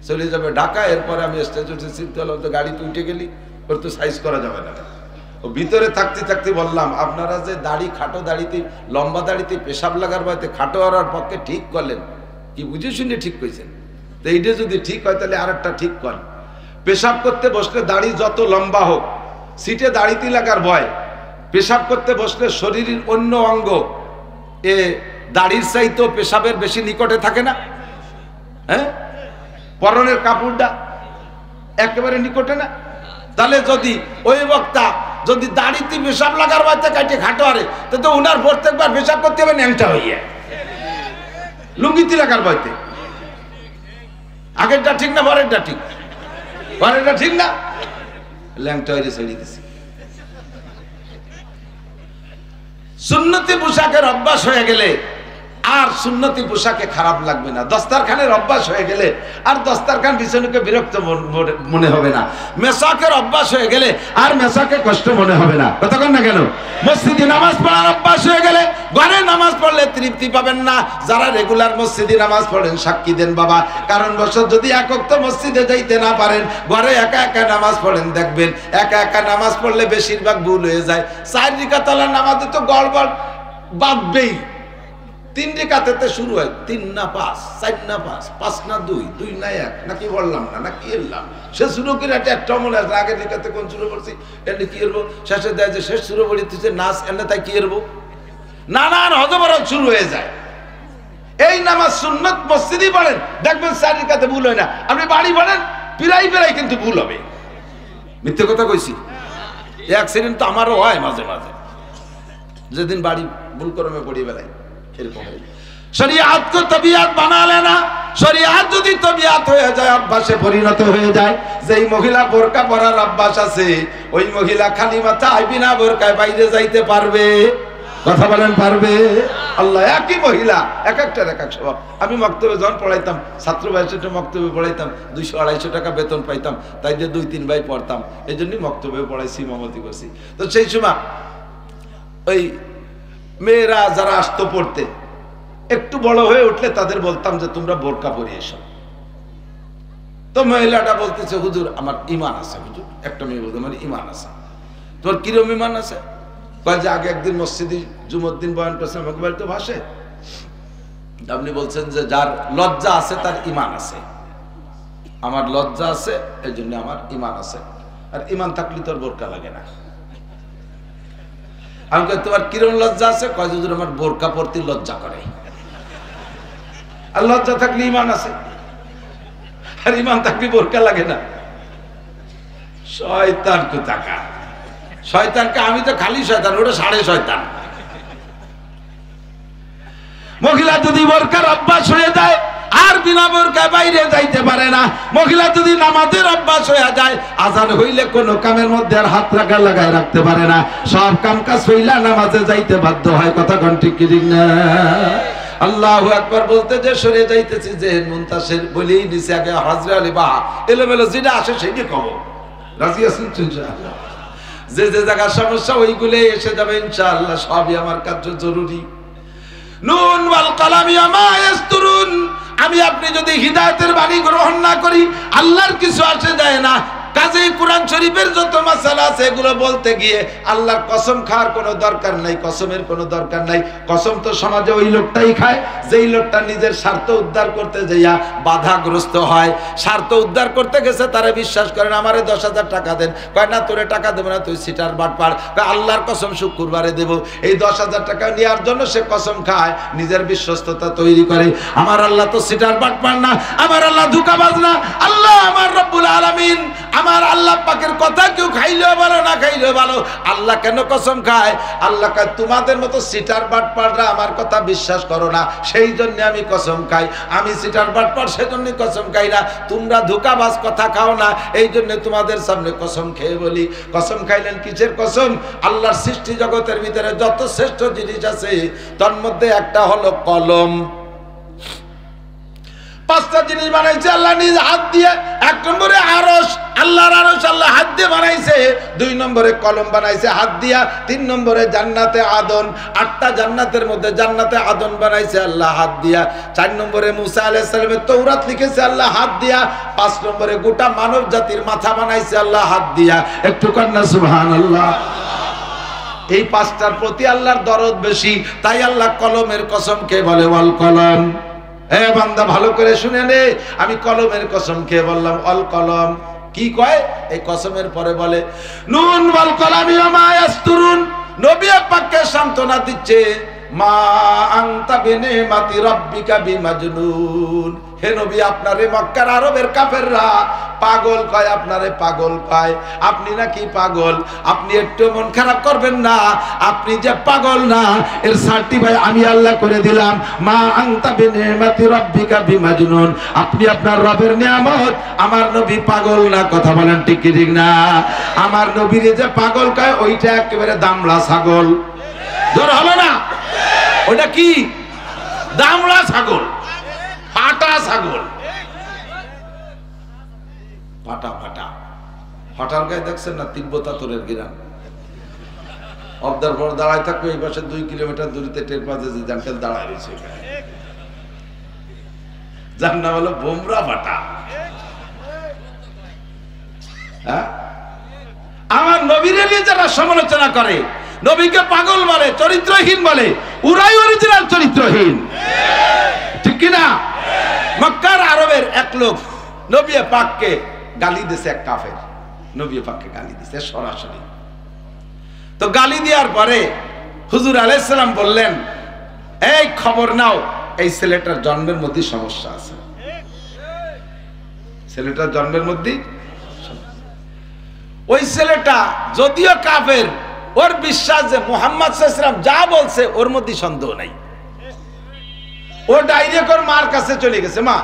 চলে যাবে ঢাকা। এরপরে আমি স্টেজ উঠে চিনতে হলাম, তো গাড়িতে উঠে গেলি, ওর তো সাইজ করা যাবে না। ও ভিতরে থাকতে থাকতে বললাম, আপনারা যে দাড়ি খাটো দাড়িতে লম্বা দাড়িতে পেশাব লাগার বাড়িতে খাটো হওয়ার পক্ষে ঠিক করলেন, কি বুঝে শুনে ঠিক কইছেন? তো এইটা যদি ঠিক হয় তাহলে আর একটা ঠিক করেন। পেশাব করতে বসলে দাড়ি যত লম্বা হোক, সিটে দাড়িতে লাগার ভয়। পেশাব করতে বসলে শরীরের অন্য অঙ্গ এ দাড়ির চাইতে পেশাবের বেশি নিকটে থাকে না? হ্যাঁ, পরনের কাপড়টা একেবারে নিকটে না? তাহলে যদি ওই বক্তা যদি দাড়িতে পেশাব লাগার বাড়িতে কাটে খাটো আরে, তো উনার প্রত্যেকবার পেশাব করতে হবে ন্যাংটা হইয়ে লুঙ্গিতে লাগার বাড়িতে। আগেরটা ঠিক না পরেরটা ঠিক? পরেরটা ঠিক না, ল্যাংটা হইলে ছেড়ে দিছি। সুন্নতি পোশাকের অভ্যাস হয়ে গেলে আর সুন্নতি পোশাকে খারাপ লাগবে না। দস্তারখানের অভ্যাস হয়ে গেলে আর দস্তারখান বিছানুকে বিরক্ত মনে হবে না। মেসাকের অভ্যাস হয়ে গেলে আর মেসাকে কষ্ট মনে হবে না। কতক্ষণ না কেন? মসজিদে নামাজ পড়ার অভ্যাস হয়ে গেলে ঘরে নামাজ পড়লে তৃপ্তি পাবেন না। যারা রেগুলার মসজিদে নামাজ পড়েন সাক্ষী দেন বাবা, কারণ বছর যদি এক ওয়াক্ত মসজিদে যাইতে না পারেন, ঘরে একা একা নামাজ পড়েন, দেখবেন একা একা নামাজ পড়লে বেশিরভাগ ভুল হয়ে যায়। 4 রাকাত নামাজে তো গড়বড় বাঁধবেই। 3 রাকাতে শুরু হয় 3 না 5, 4 না 5, 5 না 2, 2 না 1, নাকি বললাম না নাকি এলাম সে শুরু করে একটা মনে আছে আগের রাকাতে কোন শুরু করছি এনে কি করবো, শেষে দেয় যে শেষ শুরু বলি তুই নাচ এনে তাই কি করবো, নানান হজবরল শুরু হয়ে যায়। এই নামাজ সুন্নত মসজিদই পড়েন, দেখবেন 4 রাকাতে ভুল হয় না। আপনি বাড়ি পড়েন পিরাই কিন্তু ভুল হবে। মিথ্যে কথা কইছি? অ্যাক্সিডেন্ট তো আমারও হয় মাঝে মাঝে, যেদিন বাড়ি ভুল করমে পড়িয়ে বেড়াই। শরিয়াত কো তবিয়াত বানা লেনা। শরিয়াত যদি তবিয়াত হয়ে যায়, অভ্যাসে পরিণত হয়ে যায়। যেই মহিলা বোরকা পরার অভ্যাস আছে, ওই মহিলা খালি মাথায় বিনা বোরকায় বাইরে যাইতে পারবে। কথা বলেন পারবে? আল্লাহ, একই মহিলা এক একটার এক এক স্বভাব। আমি মক্তবে যখন পড়াইতাম, ছাত্র বয়সে মক্তবে পড়াইতাম, 200-250 টাকা বেতন পাইতাম, তাই যে 2-3 ভাই পড়তাম, এই জন্যই মক্তবে পড়াইছি, ইমামতি করছি। তো সেই সময় ওই মেয়েরা যারা আসতো পড়তে, একটু বড় হয়ে উঠলে তাদের বলতাম যে তোমরা বোরকা পরে এসো। তো মহিলাটা বলতেছে, হুজুর আমার ইমান আছে। হুজুর, একটা মেয়ে বলতে আমার ইমান আছে। তোমার কিরম ইমান আছে? কয় যে আগে একদিন মসজিদে জুমুদ্দিন বয়ান করছেন, আমাকে বাড়িতে ভাসে, আপনি বলছেন যে যার লজ্জা আছে তার ইমান আছে। আমার লজ্জা আছে, এই জন্য আমার ইমান আছে। আর ইমান থাকলে তোর বোরকা লাগে না। আমি কই তোমার কিরম লজ্জা আছে? কয় হুজুর আমার বোরকা পরতে লজ্জা করে। আর লজ্জা থাকলে ইমান আছে, আর ইমান থাকলে বোরকা লাগে না। শয়তান কোথাকার! শয়তানকে আমি তো খালি শয়তান, ওটা 6.5 শয়তান। মহিলা যদি বোরকার অভ্যাস হয়ে যায় আর বিনা বোরকায় বাইরে যাইতে পারে না। মহিলা যদি নামাজের অভ্যাস হয়ে যায়, আজান হইলে কোনো কামের মধ্যে আর হাত লাগায় রাখতে পারে না। সব কাম কাজ হইলা নামাজে যাইতে বাধ্য হয়। কথা কোন ঠিক কি ঠিক না? আল্লাহু আকবার বলতে যে সরে যাইতেছি, যে মুনতাসির বলেই নিচে আগে হাজরে আলী বাহা এলোমেলো যেটা আসে সেইটি কব। রাজি আছেন ইনশাআল্লাহ? যে যে জায়গার সমস্যা ওইগুলো এসে যাবে ইনশাআল্লাহ। সবই আমার কার্য জরুরি। নুন ওয়াল কালামি মা ইয়াসতুরুন। আমি আপনি যদি হিদায়াতের বাণী গ্রহণ না করি, আল্লাহর কিছু আসে যায় না। কাজেই কোরআন শরীফের যত মাসালা আছে এগুলো বলতে গিয়ে আল্লাহর কসম খাওয়ার কোনো দরকার নাই, কসমের কোনো দরকার নাই। কসম তো সমাজে ওই লোকটাই খায় যেই লোকটা নিজের স্বার্থ উদ্ধার করতে যাইয়া বাধাগ্রস্ত হয়। স্বার্থ উদ্ধার করতে গেছে, তারা বিশ্বাস করেন আমারে 10,000 টাকা দেন, কয় না তোরে টাকা দেবো না, তুই সিটার বাটপার, আল্লাহর কসম শুক্রবারে দেব। এই 10,000 টাকা নেওয়ার জন্য সে কসম খায়, নিজের বিশ্বস্ততা তৈরি করে। আমার আল্লাহ তো সিটার বাটপার না, আমার আল্লাহ ধোঁকাবাজ না। আল্লাহ আমার রব্বুল আলামিন, আমার আল্লাহ পাকের কথা কেউ খাইলেও ভালো না খাইলেও ভালো। আল্লাহ কেন কসম খায়? আল্লাহ কয় তোমাদের মতো সিটার বাটপাররা আমার কথা বিশ্বাস করো না, সেই জন্য আমি কসম খাই। আমি সিটার বাটপার সেজন্য কসম খাই না, তোমরা ধোঁকাবাজ কথা খাও না, এই জন্য তোমাদের সামনে কসম খেয়ে বলি। কসম খাইলেন কিসের কসম? আল্লাহর সৃষ্টি জগতের ভিতরে যত শ্রেষ্ঠ জিনিস আছে তার মধ্যে একটা হলো কলম। 5টা জিনিস বানাইছে আল্লাহ নিজ হাত দিয়ে। 1 নম্বরে আরশ, আল্লাহর আরশ আল্লাহ হাত দিয়ে বানাইছে। 2 নম্বরে কলম বানাইছে হাত দিয়া। 3 নম্বরে জান্নাতে আদন, 8টা জান্নাতের মধ্যে জান্নাতে আদন বানাইছে আল্লাহ হাত দিয়া। 4 নম্বরে মুসা আলাইহিস সালামের তাওরাত লিখেছে আল্লাহ হাত দিয়া। 5 নম্বরে গোটা মানব জাতির মাথা বানাইছে আল্লাহ হাত দিয়া। একটু কন্যা সুবহানাল্লাহ। এই 5টার প্রতি আল্লাহর দরদ বেশি, তাই আল্লাহ কলমের কসম কে বলে ওয়াল কলম। হে বান্দা ভালো করে শুনে নে, আমি কলমের কসম খেয়ে বললাম অল কলম। কি কয়? এই কসমের পরে বলে নুন ওয়াল কলামি ওয়া মা ইয়াসতুরুন। নবী পাককে সান্তনা দিচ্ছে, মা আনতা বিনিমাতি রাব্বিকা বিমাজনুন। হে নবী, আপনারে মক্কার আরবের কাফেররা পাগল কয়, আপনারে পাগল কয়, আপনি নাকি পাগল। আপনি একটু মন খারাপ করবেন না, আপনি যে পাগল না এর সার্টিফাই আমি আল্লাহ করে দিলাম। মা আনতা বিনিমাতি রাব্বিকা বিমাজনুন। আপনি আপনার রবের নিয়ামত, আমার নবী পাগল না। কথা বলেন ঠিক কি ঠিক না? আমার নবীরে যে পাগল কয় ওইটা একেবারে দামড়া ছাগল। জোর হলো না? ওটা কি? দামড়া ছাগল, ফাটা ছাগল, ফাটা ফাটা ফাটার গায়ে দেখছেন না তিব্বতা তোরের গিরান। অবদার পর দাঁড়ায় থাকবে, এই পাশে 2 কিলোমিটার দূরিতে টের পাচ্ছে যে জানকেল দাঁড়ায় রয়েছে, যার নাম হলো বোমরা ফাটা। হ্যাঁ, আমার নবীরে নিয়ে যারা সমালোচনা করে, নবীকে পাগল বলে, চরিত্রহীন বলে, ওরাই অরিজিনাল চরিত্রহীন। ঠিক কিনা? মক্কার আরবের এক লোক নবী পাককে গালি দিয়েছে, এক কাফের নবী পাককে গালি দিয়েছে সরাসরি। তো গালি দেওয়ার পরে হুজুর আলাইহিস সালাম বললেন, এই খবর নাও, এই ছেলেটার জন্মের মধ্যে সমস্যা আছে। ছেলেটার জন্মের মধ্যে ওই ছেলেটা যদিও কাফের, ওর বিশ্বাস যে মুহাম্মদ সাল্লাল্লাহু আলাইহি ওয়াসাল্লাম যা বলছে ওর মধ্যে সন্দেহ নাই। ও ডাইরেক্ট ওর মার কাছে চলে গেছে, মা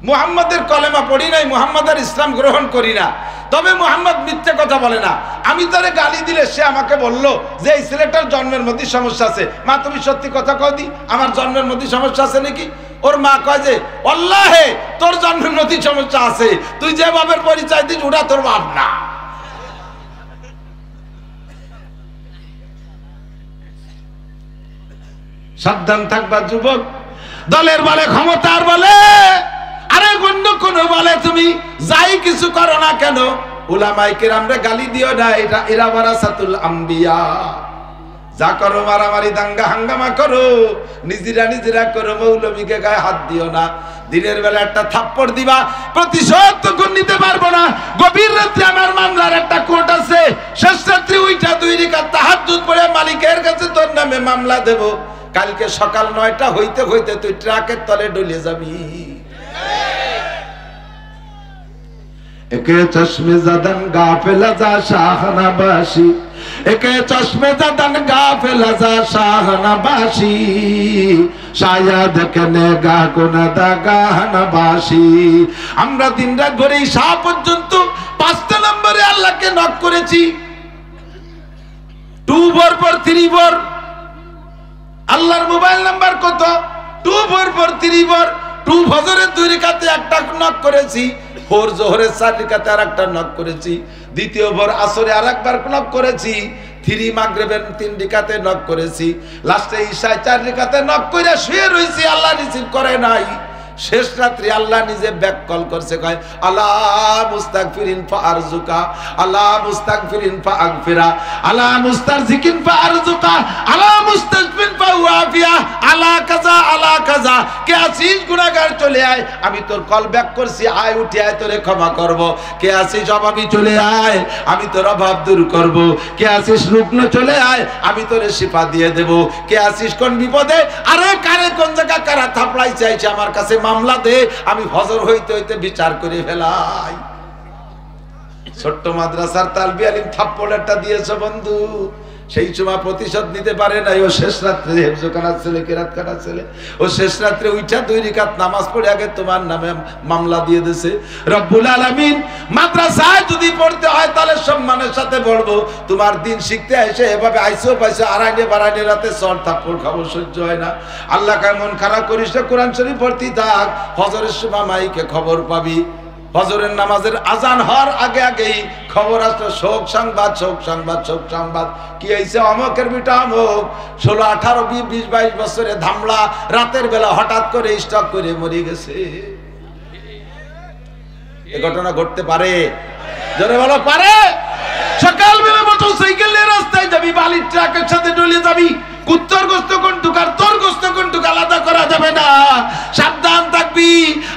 মুহাম্মাদের কলেমা পড়ি নাই, মুহাম্মাদের ইসলাম গ্রহণ করি না, তবে মুহাম্মদ মিথ্যে কথা বলে না। আমি তারে গালি দিলে সে আমাকে বলল যে এই ছেলেটার জন্মের মধ্যে সমস্যা আছে। মা তুমি সত্যি কথা কও দি, আমার জন্মের মধ্যে সমস্যা আছে নাকি? ওর মা কয় যে আল্লাহে তোর জন্মের মধ্যে সমস্যা আছে, তুই যে বাপের পরিচয় দিস ওটা তোর বাপ না। সাবধান থাকবা যুবক, দলের বলে, ক্ষমতার বলে, আরে অন্য কোন বলে তুমি যাই কিছু করো না কেন, উলামায়ে কেরামরে গালি দিও না, এটা এরা ওয়ারাসাতুল আম্বিয়া। যা করো মারামারি দাঙ্গা হাঙ্গামা করো, নিজেরা করো, মৌলবীকে গায়ে হাত দিও না। দিনের বেলা একটা থাপ্পড় দিবা, প্রতিশোধ তখন নিতে পারবো না। গভীর রাত্রে আমার মামলার একটা কোর্ট আছে, শেষ রাত্রে উইটা 2 রাকাত তাহাজ্জুদ পড়ে মালিকের কাছে তোর নামে মামলা দেব। কালকে সকাল 9টা হইতে হইতে তুই ট্রাকের তলে ডলে যাবি। একে চশমে জাদান গাফেলা যা শাহনাবাসী, একে চশমে জাদান গাফেলা যা শাহনাবাসী, শায়াদ কেনে গা কোনা দা গাহনাবাসী। আমরা দিনরাত ভরে শাহ পর্যন্ত 5টা নম্বরে আল্লাহকে নক করেছি। 2 পর 3 পর আল্লাহর মোবাইল নাম্বার কত? 2 পর 3 পর 2 ফজরের 2 রাকাতে একটা নক করেছি, 4 জোহরের 4 রাকাতে আরেকটা নক করেছি, দ্বিতীয় ভোর আসরে আরেকবার নক করেছি, 3 মাগরিবের 3 রাকাতে নক করেছি, লাস্টে ইশায় 4 রাকাতে নক কইরা শুয়ে রইছি, আল্লাহ রিসিভ করে নাই। শেষ রাত্রি আল্লাহ নিজে ব্যাক কল করছে, কয় আলা মুস্তাগফিরিন ফাআরজুকা, আলা মুস্তাগফিরিন ফাআগফিরা, আলা মুস্তারজিকিন ফাআরজুকা, আলা মুস্তাজফিন ফাওয়াফিয়া, আলা কাজা আলা কাজা। কে আছিস গুনাহগার চলে আয়, আমি তোর কল ব্যাক করছি, আয় উঠে আয়, তোরে ক্ষমা করব। কে আছিস অভাবী চলে আয়, আমি তোর অভাব দূর করব। কে আছিস রুগ্ন চলে আয়, আমি তোরে শিফা দিয়ে দেব। কে আছিস কোন বিপদে, আরে কারে কোন জায়গা কারা থাপড়াই চাইছে আমার কাছে মামলা দে, আমি ফজর হইতে হইতে বিচার করে ফেলাই। ছোট্ট মাদ্রাসার তালবি আলিম থাপ্পড় একটা দিয়েছে বন্ধু, সেই সময় প্রতিশোধ নিতে পারে নাই। ও শেষ রাত্রে হেফজ করার ছেলে, কেরাত করার ছেলে, ও শেষ রাত্রে উঠা 2 রাকাত নামাজ পড়ে আগে তোমার নামে মামলা দিয়ে দিয়েছে। রব্বুল আলামিন মাদ্রাসায় যদি পড়তে হয় তাহলে সম্মানের সাথে পড়বো, তোমার দিন শিখতে এসে এভাবে আইসো পাইসো আড়াইনে বাড়াইনে রাতে চর থাপ্পড় খাবো, সহ্য হয় না। আল্লাহ কায় মন খারাপ করিস না, কোরআন শরীফ পড়তে থাক, ফজরের সময় মাইকে খবর পাবি। ফজরের নামাজের আজান হওয়ার আগে আগেই খবর আসলো, শোক সংবাদ, শোক সংবাদ, শোক সংবাদ। কি হয়েছে, অমকের বিটা অমক 16, 18, 20, 22 বছরে ধামলা, রাতের বেলা হঠাৎ করে স্ট্রোক করে মরে গেছে। এই ঘটনা ঘটতে পারে, জোরে বলো পারে। সকালবেলা মোটরসাইকেল নিয়ে রাস্তায় যাবি, বালির ট্রাকের সাথে ডলে যাবি, কুত্তর গোস্ত কোনটুক আর তোর গোস্ত কোনটুক আলাদা করা যাবে না, সাবধান থাকবি।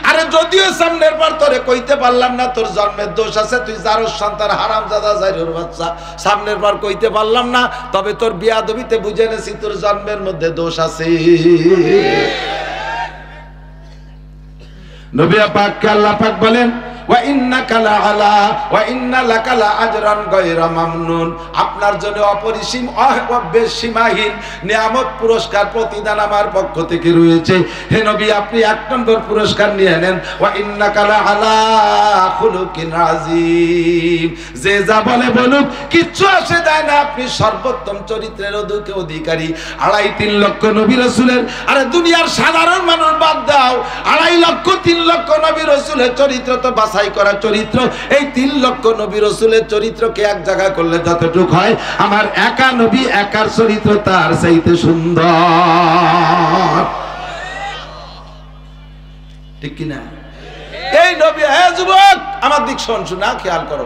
আরে যদিও সামনের বার তোরে কইতে পারলাম না তোর জন্মের দোষ আছে, তুই জারোর সন্তান হারামজাদা জাইরুর বাচ্চা, সামনের বার কইতে পারলাম না, তবে তোর বিয়াদবিতে বুঝে নেছি তোর জন্মের মধ্যে দোষ আছে। নবী পাক আল্লাহ পাক বলেন, ওয়া ইন্নাকা লাআলা ওয়া ইন্না লাকা লাআজরান গায়রা মামনুন, আপনার জন্য অপরিসীম অবেসীমাহীন নিয়ামত পুরস্কার প্রতিদান আমার পক্ষ থেকে রয়েছে। হে নবী, আপনি 1 নম্বর পুরস্কার নিয়ে নেন, ওয়া ইন্নাকা লাআলা খুলুকিন আযীম। যে যা বলে বলুক, কিচ্ছু আসে যায় না, আপনি সর্বোত্তম চরিত্রের অধিকারী। 2.5-3 লক্ষ নবী রাসূলের, আরে দুনিয়ার সাধারণ মানুষ বাদ দাও, 2.5 লক্ষ 3 লক্ষ নবী রাসূলের চরিত্র তো করা চরিত্র, এই 3 লক্ষ নবী রাসূলের চরিত্রকে এক জায়গায় করলে যতটুকু হয়, আমার একা নবী একার চরিত্র তার চাইতে সুন্দর, ঠিক কি না? এই নবী, হ্যাঁ যুবক আমার দিক শোন, শোনা খেয়াল করো,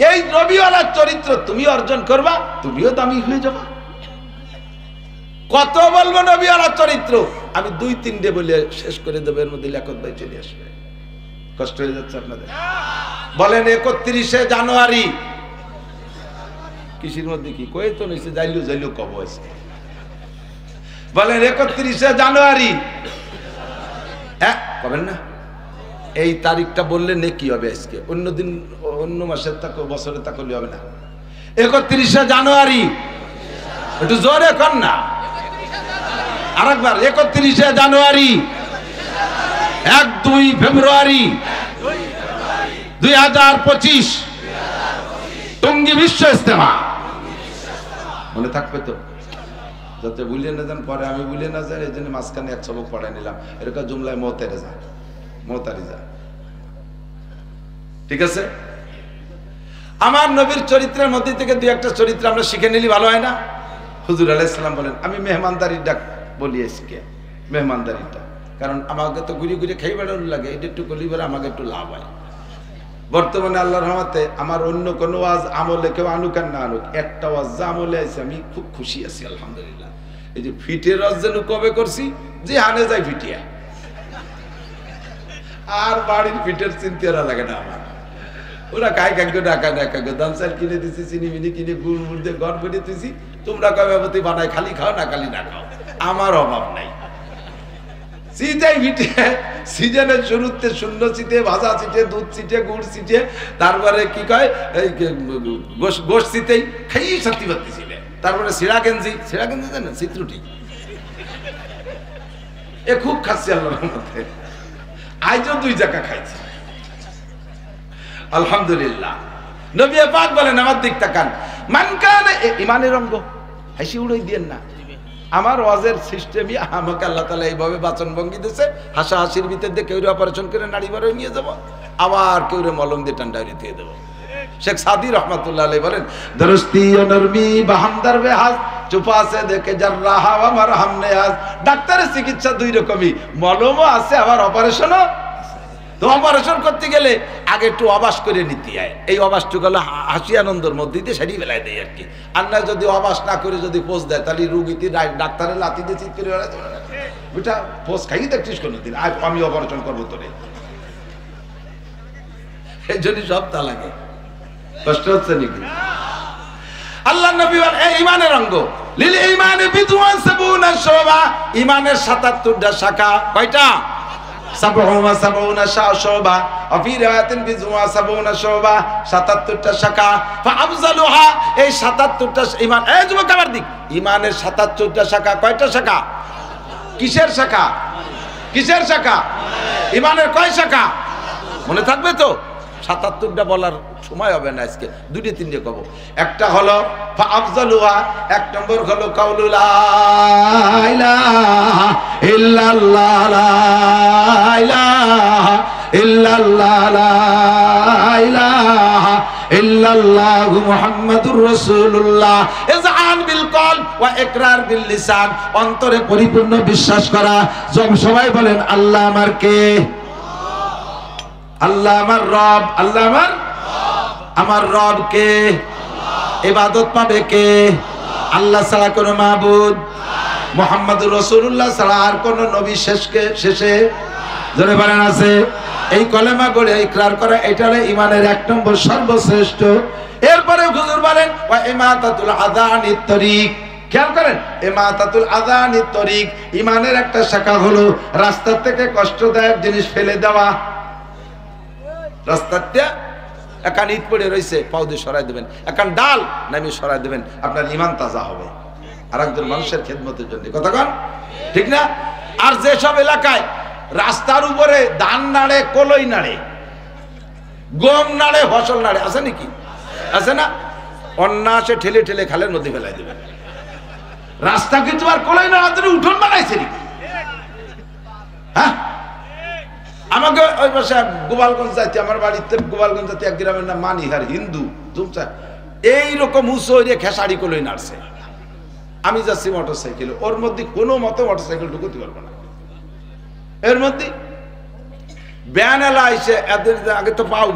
এই নবীওয়ালার চরিত্র তুমি অর্জন করবা, তুমিও দামি হয়ে যাবা। কত বলবো নবীওয়ালার চরিত্র, আমি 2-3টে বলে শেষ করে দেবো, এর মধ্যে লিয়াকত ভাই চলে আসবে। কষ্ট হয়ে যাচ্ছে আপনাদের? বলেন 31শে জানুয়ারি কৃষির মধ্যে কি কয়ে তো নিছে, যাইলো কব হয়েছে। বলেন 31শে জানুয়ারি, হ্যাঁ কবেন না? এই তারিখটা বললে নেকি হবে আজকে, অন্য দিন অন্য মাসের তাকে বছরে তা করলে হবে না। 31শে জানুয়ারি, একটু জোরে কর না, আরেকবার 31শে জানুয়ারি, 1-2 ফেব্রুয়ারি 2025 টঙ্গী বিশ্ব ইজতেমা। মনে থাকবে তো, যাতে ভুলে না যান, পরে আমি ভুলে না যাই, এই জন্য মাঝখানে 1 সবক পড়াই নিলাম, এরকম জুমলায় মহতারি যা, ঠিক আছে? আমার নবীর চরিত্রের মধ্যে থেকে 2-1টা চরিত্র আমরা শিখে নিলি, ভালো হয় না? হুজুর আলাইহিস সালাম বলেন, আমি মেহমানদারির ডাক বলি আজকে, মেহমানদারিটা, কারণ আমাকে তো ঘুরে ঘুরে খাই বেড়ানো লাগে, এটা একটু করলি বলে আমাকে একটু লাভ হয়। বর্তমানে আল্লাহর রহমতে আমার অন্য কোনো ওয়াজ আমলে কেউ আনুক আর না আনুক, একটা ওয়াজ যা আমলে আছে আমি খুব খুশি আছি আলহামদুলিল্লাহ। এই যে ফিটের ওয়াজ যেন কবে করছি, যে হানে যায় ফিটিয়া, আর বাড়ির ফিটের চিন্তা লাগে না আমার, ওরা কায় কাকে ডাকা দাম চাল কিনে দিছি, চিনি মিনি কিনে গুড় মুড় দিয়ে ঘর ভরে দিছি, তোমরা কবে বানায় খালি খাও না খালি না খাও, আমার অভাব নাই। সিজনের শুরুতে শূন্য ছিটে, ভাজা ছিটে, দুধ ছিটে, গুড় ছিটে, তারপরে কি কয় গোশ ছিটেই খাই সত্যি ভর্তি ছিলে, তারপরে সিরা গেঞ্জি জানেন, চিত্রটি এ খুব খাচ্ছি আল্লাহর মধ্যে, আজও 2 জায়গা খাইছি আলহামদুলিল্লাহ। নবী পাক বলেন, আমার দিক তাকান, মান কানা ইমানের অঙ্গ, হাসি উড়াই দিয়েন না। আমার ওয়াজের সিস্টেমই আমাকে আল্লাহ তাআলা এইভাবে বাচন ভঙ্গি দিয়েছে, হাসা হাসির ভিতর দিয়ে কেউ অপারেশন করে নাড়ি বারোয় নিয়ে যাবো, আবার কেউ মলম দিয়ে ঠান্ডায় দিয়ে দেবো। শেখ সাদি রহমাতুল্লাহ আলাইহি বলেন, দরস্তি ও নরমি বাহামদার বেহাজ চুপা আছে দেখে জাররাহা ওয়া মারহামনে আজ। ডাক্তারের চিকিৎসা দুই রকমই, মলমও আছে আবার অপারেশনও। তো অপারেশন করতে গেলে আগে একটু অবাস করে নিতে হয়, এই অবাসটুকু হলো হাসি আনন্দের মধ্যে দিয়ে সেটি বেলায় দেয় আর কি। আর না যদি অবাস না করে যদি পোষ দেয় তাহলে রুগীতে ডাক্তারের লাথি দিয়ে চিৎ করে বেড়াতে পারে না, ওইটা পোষ খাইয়ে দেখছিস কোনো দিন আমি অপারেশন করবো তোরে, এই জন্য সব তা লাগে। কষ্ট হচ্ছে নাকি? আল্লাহ নবী বলেন এই ইমানের অঙ্গ, লিল ঈমানি বিদওয়ান সাবুনা শুবা, ইমানের ৭৭টা শাখা। কয়টা? ৭৭ শুবা, ফি রিওয়ায়াতিন বিদওয়ান ৭৭ শুবা, ৭৭টা শাখা। ফাআফজালুহা, এই ৭৭টা ঈমান, এই যুবক আমার দিক, ঈমানের ৭৭টা শাখা। কয়টা শাখা? কিসের শাখা? কিসের শাখা? ঈমানের কয় শাখা মনে থাকবে তো? ৭৭টা বলার সময় হবে না আজকে, দুটো তিনটে কব। একটা হলো ফাআফজালুহা, এক নম্বর হলো কাউলু লা ইলাহা ইল্লাল্লাহ, লা ইলাহা ইল্লাল্লাহ, লা ইলাহা ইল্লাল্লাহু মুহাম্মাদুর রাসূলুল্লাহ। ইযআন বিল কল ওয়া ইকরার বিল লিসান, অন্তরে পরিপূর্ণ বিশ্বাস করা। সবাই বলেন আল্লাহ আমার কে? আল্লাহ আমার রব। আল্লাহ আমার রব কে? ইবাদত পাবে কে? আল্লাহ ছাড়া কোনো মাবুদ, মুহাম্মাদুর রাসূলুল্লাহ ছাড়া আর কোন নবী শেষে জোরে বলেন আছে? এই কলেমা গড়ে ইকরার করা, এটা হলো ঈমানের ১ নম্বর সর্বশ্রেষ্ঠ। এরপরে হুজুর বলেন ওয়া ইমাতাতুল আযানিত তরিক। খেয়াল করেন, ইমাতাতুল আযানিত তরিক, ঈমানের একটা শাখা হলো রাস্তা থেকে কষ্টদায়ক জিনিস ফেলে দেওয়া। রাস্তাতে একান ইট পড়ে রয়েছে, পাও দিয়ে সরাই দেবেন, একান ডাল নামিয়ে সরাই দেবেন, আপনার ঈমান তাজা হবে আর একজন মানুষের খেদমতের জন্য। কথা কন ঠিক না? আর যেসব এলাকায় রাস্তার উপরে ধান নাড়ে, কলই নাড়ে, গম নাড়ে, ফসল নাড়ে, আছে নাকি? আছে না? অন্যাসে ঠেলে ঠেলে খালের নদী ফেলাই দেবেন। রাস্তা কিন্তু আর কলই নাড়ার জন্য উঠোন বানাইছে নাকি? হ্যাঁ, আমাকে ওই পাশে গোপালগঞ্জ যাইতে, আমার বাড়িতে গোপালগঞ্জ যাইতে এক গ্রামের নাম মানিহার, হিন্দু ধুমচা, এইরকম উঁচু হইলে খেসারি কলই নাড়ছে। আমি যাচ্ছি মোটর সাইকেলে, ওর মধ্যে কোনো মতো মোটর সাইকেল ঢুকতে পারবো না। এর মধ্যে ব্যান এলা আইসে, এদের আগে তো পাও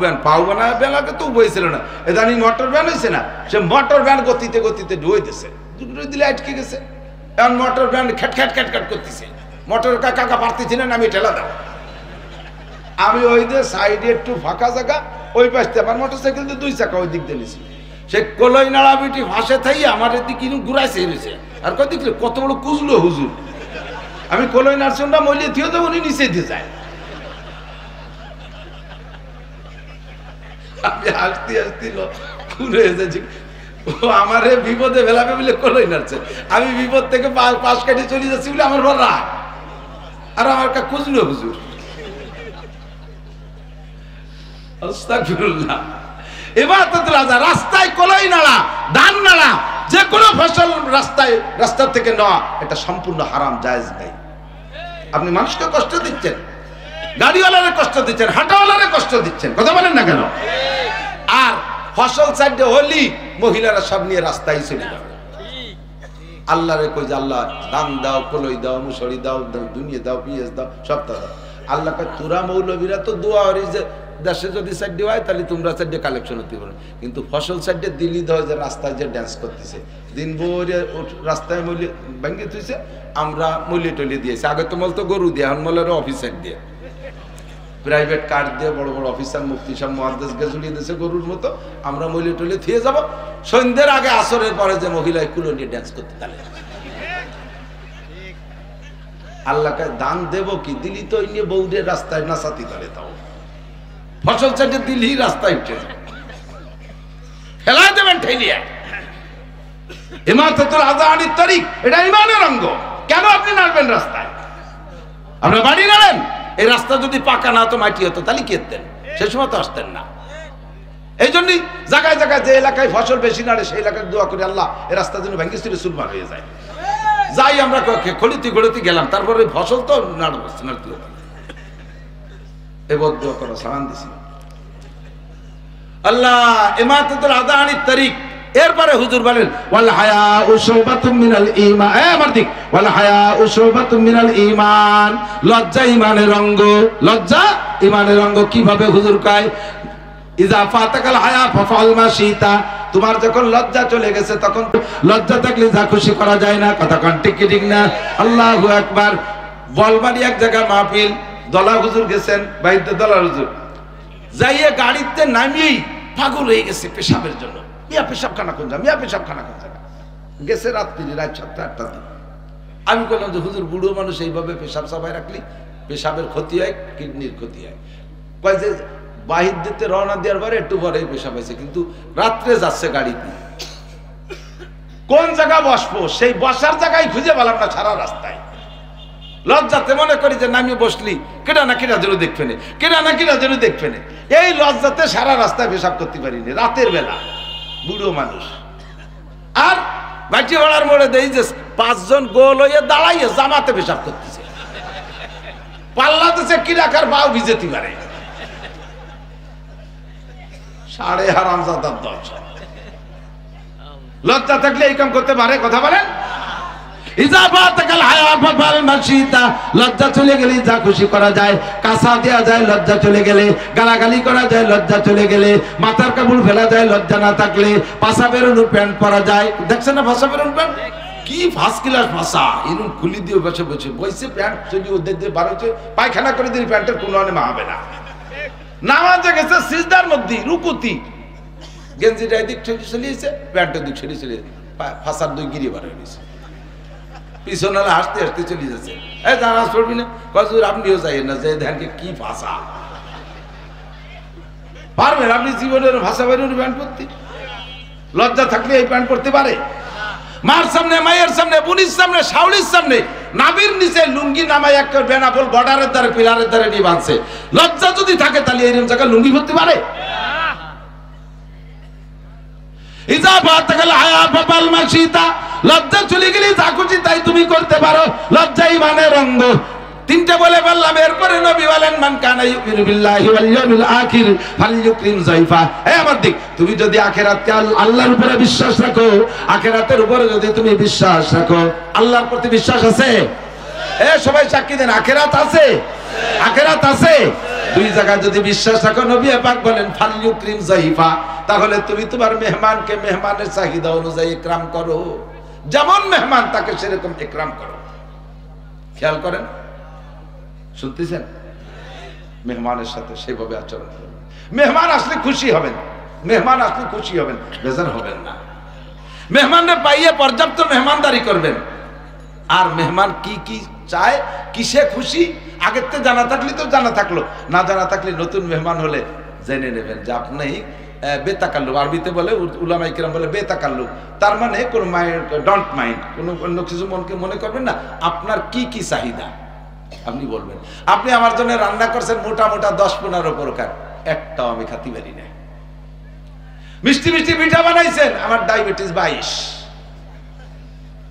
না, ব্যান আগে তো বইছিল না, এদানি মোটর ব্যান হয়েছে না, সে মোটর ব্যান গতিতে গতিতে ঢুয়ে দিছে, দিলে আটকে গেছে। এখন মোটর ব্যান খ্যাট খ্যাট খ্যাট খ্যাট করতেছে, মোটর কাকা পারতেছি না, আমি ঠেলা দাও। আমি ওই যে সাইডে একটু ফাঁকা জায়গা, ওই পাশে আমার মোটর সাইকেল দিয়ে 2 চাকা ওই দিক দিয়ে নিছি, সে কলই নাড়া বিটি ফাঁসে থাই আমার এদিকে ঘুরাইছে এনেছে। আর কত দেখলে কত বড় কুজলো হুজুর, আমি কলই নাড়ছি না, মলিয়ে থিয়ে যাবো, উনি নিচে দিয়ে যায়। আমি হাসতে হাসছিল ঘুরে এসেছি, ও আমার বিপদে ফেলাবে বলে কলই নাড়ছে, আমি বিপদ থেকে পাশ কাটিয়ে চলে যাচ্ছি বলে আমার বড় রাগ, আর আমার কা কুজলো হুজুর। আস্তাগফিরুল্লাহ। ইবাদতুল আযা, রাস্তায় কলই নাড়া, ধান নাড়া, যে কোনো ফসল রাস্তা থেকে নেওয়া, এটা সম্পূর্ণ হারাম, জায়েজ নাই। আপনি মানুষকে কষ্ট দিচ্ছেন, গাড়িওয়ালারে কষ্ট দিচ্ছেন, হাঁটাওয়ালারে কষ্ট দিচ্ছেন, কথা বলেন না কেন? আর ফসল সাইডে হলি মহিলারা সব নিয়ে রাস্তায় চলে যাবে। আল্লাহরে কই যে আল্লাহ ধান দাও, কলই দাও, মুসুরি দাও, দুনিয়া দাও, পিঁয়াজ দাও, সব দাও। আল্লাহ কয় তোরা মৌলবীরা তো দোয়া করি যে দেশে যদি সাইডে হয় তাহলে তোমরা সাইডে কালেকশন হতে পারো, কিন্তু ফসল সাইডে দিল্লি দেওয়া যে রাস্তায় যে ড্যান্স করতেছে, দিন ভরে রাস্তায় মূল্য ভেঙে তুইছে, আমরা মূল্য টলি দিয়েছি। আগে তো বলতো গরু দিয়ে, এখন বলে অফিসার দিয়ে, প্রাইভেট কার দিয়ে বড় বড় অফিসার মুফতি সব মহাদেশ গেজুলিয়ে দিয়েছে গরুর মতো। আমরা মূল্য টলি থিয়ে যাব, সন্ধ্যের আগে আসরের পরে যে মহিলা কুলো নিয়ে ড্যান্স করতে তাহলে আল্লাহকে দান দেব কি? দিলি তো নিয়ে বৌদের রাস্তায় নাচাতি করে, তাও ফসল চাইতে দিলি রাস্তায় উঠে ফেলাই দেবেন ঠেলিয়া। ইমাতাতুল আযানিত তরিক, এটা ঈমানের অঙ্গ। কেন আপনি নাড়বেন রাস্তায়? আপনার বাড়ি নাড়েন, এই রাস্তা যদি পাকা না হতো, মাটি হতো, তাহলে কি করতেন? সে সময় তো আসতেন না। এই জন্যই জায়গায় জায়গায় যে এলাকায় ফসল বেশি নাড়ে সেই এলাকায় দোয়া করি আল্লাহ এই রাস্তা যেন ভেঙে ছিঁড়ে চুরমার হয়ে যায়। যাই আমরা খলিতে গড়িতে গেলাম, তারপরে ফসল তো নাড়তে হতো, এবার দোয়া করো, সালাম দিছি। আল্লাহ ইমাতাতুল আযানিত তরিক, এরপরে হুজুর বলেন ওয়াল হায়াউ শুবাতুম মিনাল ঈমান, আমার দিক, ওয়াল হায়াউ শুবাতুম মিনাল ঈমান, লজ্জা ঈমানের অঙ্গ। লজ্জা ঈমানের অঙ্গ কিভাবে হুজুর কয়? ইজা ফাতাকাল হায়া ফাফআল মা শিতা, তোমার যখন লজ্জা চলে গেছে তখন, লজ্জা থাকলে যা খুশি করা যায় না, কথা কোন ঠিক কি ঠিক না? আল্লাহু আকবার। বলবাড়ি এক জায়গা মাহফিল, দলা হুজুর গেছেন, বাইতে দলা হুজুর যাইয়ে গাড়িতে নামিয়েই পাগল হয়ে গেছে পেশাবের জন্য। মিয়া পেশাবখানা কোন জায়গা, মিয়া পেশাবখানা কোন জায়গা, গেছে রাত্রি রাত 7টা-8টার দিকে। আমি বললাম যে হুজুর বুড়ো মানুষ এইভাবে পেশাব সাফাই রাখলি পেশাবের ক্ষতি হয়, কিডনির ক্ষতি হয়। কয় যে বাহির দিতে রওনা দেওয়ার পরে একটু পরে পেশাব হয়েছে, কিন্তু রাত্রে যাচ্ছে গাড়িতে, কোন জায়গা বসবো সেই বসার জায়গায় খুঁজে পেলাম না সারা রাস্তায়। লজ্জাতে মনে করি যে নামিয়ে বসলি কেটা না কেটা যেন দেখবে না, কেটা না কেটা যেন দেখবে না, এই লজ্জাতে সারা রাস্তায় পেশাব করতে পারিনি রাতের বেলা, বুড়ো মানুষ। আর মাটি ভাড়ার মোড়ে দেই যে 5 জন গোল হয়ে দাঁড়াইয়ে জামাতে পেশাব করতেছে, পাল্লাতেছে কি রাখার বাউ ভিজেতে পারে, সাড়ে হারামজাদার দল। লজ্জা থাকলে এই কাম করতে পারে? কথা বলেন। লজ্জা চলে গেলে যা খুশি করা যায়, কাঁচা দেওয়া যায় লজ্জা চলে গেলে, গালাগালি করা যায় লজ্জা চলে গেলে, মাথার কাপড় ফেলা যায় লজ্জা না থাকলে, পাশা বেরোনোর প্যান্ট পরা যায়। দেখছেন না পাশা বেরোনোর প্যান্ট কি ফার্স্ট ক্লাস ভাষা, এরকম খুলি দিয়ে বসে বসে বসে প্যান্ট যদি ওদের দিয়ে বার হচ্ছে পায়খানা করে দিলে প্যান্টের কোনো মাহাবে না। নামাজে গেছে সিজদার মধ্যে রুকুতি, গেঞ্জিটা এদিক ছেড়ে চলিয়েছে, প্যান্টের দিক ছেড়ে চলে ফাঁসার 2 গিরি বার হয়ে গেছে, পিছনে হাসতে হাসতে চলে যাচ্ছে। এই নামাজ পড়বি না? কজুর আপনিও যাইয়েন না, যে ধ্যানকে কি ভাষা পারবেন আপনি জীবনের ভাষা বাইরের প্যান্ট পরতে? লজ্জা থাকলে এই প্যান্ট পরতে পারে? মার সামনে, মায়ের সামনে, বুনির সামনে, শাওলির সামনে, নাবির নিচে লুঙ্গি নামায় একটা বেনাপোল বর্ডারের দ্বারে পিলারের দ্বারে নিয়ে বাঁধছে। লজ্জা যদি থাকে তাহলে এরকম জায়গায় লুঙ্গি পরতে পারে? লজ্জা চলে গেলে যা খুশি তাই তুমি করতে পারো, লজ্জা ঈমানের অঙ্গ। 3টে বলে বললাম। এরপরে নবী বলেন মান কানা ইউমিনু বিল্লাহি ওয়াল ইয়াউমিল আখির ফালইউকরিম যায়ফা। আমার দিক, তুমি যদি আখিরাতকে আল্লাহর উপরে বিশ্বাস রাখো, আখিরাতের উপরে যদি তুমি বিশ্বাস রাখো, আল্লাহর প্রতি বিশ্বাস আছে? সবাই সাক্ষী দেন, আখিরাত আছে? আখিরাত আছে। 2 জায়গায় যদি বিশ্বাস রাখো, নবী পাক বলেন ফালইউকরিম যায়ফা, তাহলে তুমি তোমার মেহমানকে মেহমানের চাহিদা অনুযায়ী ইকরাম করো, যেমন মেহমান তাকে সেরকম ইকরাম করো। খেয়াল করেন, শুনতেছেন? মেহমানের সাথে সেভাবে আচরণ করবেন। মেহমান আসলে খুশি হবেন, মেহমান আসলে খুশি হবেন, বেজার হবেন না। মেহমানকে পাইয়ে পর্যাপ্ত মেহমানদারি করবেন। আর মেহমান কি কি চায়, কিসে খুশি, আগের থেকে জানা থাকলে তো জানা থাকলো, না জানা থাকলে নতুন মেহমান হলে জেনে নেবেন যে আপনি বেতাকাল্লুব, আরবিতে বলে উলামায়ে কিরাম বলে বেতাকাল্লুব, তার মানে কোন ডোন্ট মাইন্ড, কোনো অন্য কিছু মনকে মনে করবেন না। আপনার কি কি চাহিদা আপনি বলবেন। আপনি আমার জন্য রান্না করছেন মোটা মোটা 10-15 প্রকার, একটাও আমি খাতি পারি না। মিষ্টি মিষ্টি পিঠা বানাইছেন, আমার ডায়াবেটিস 22,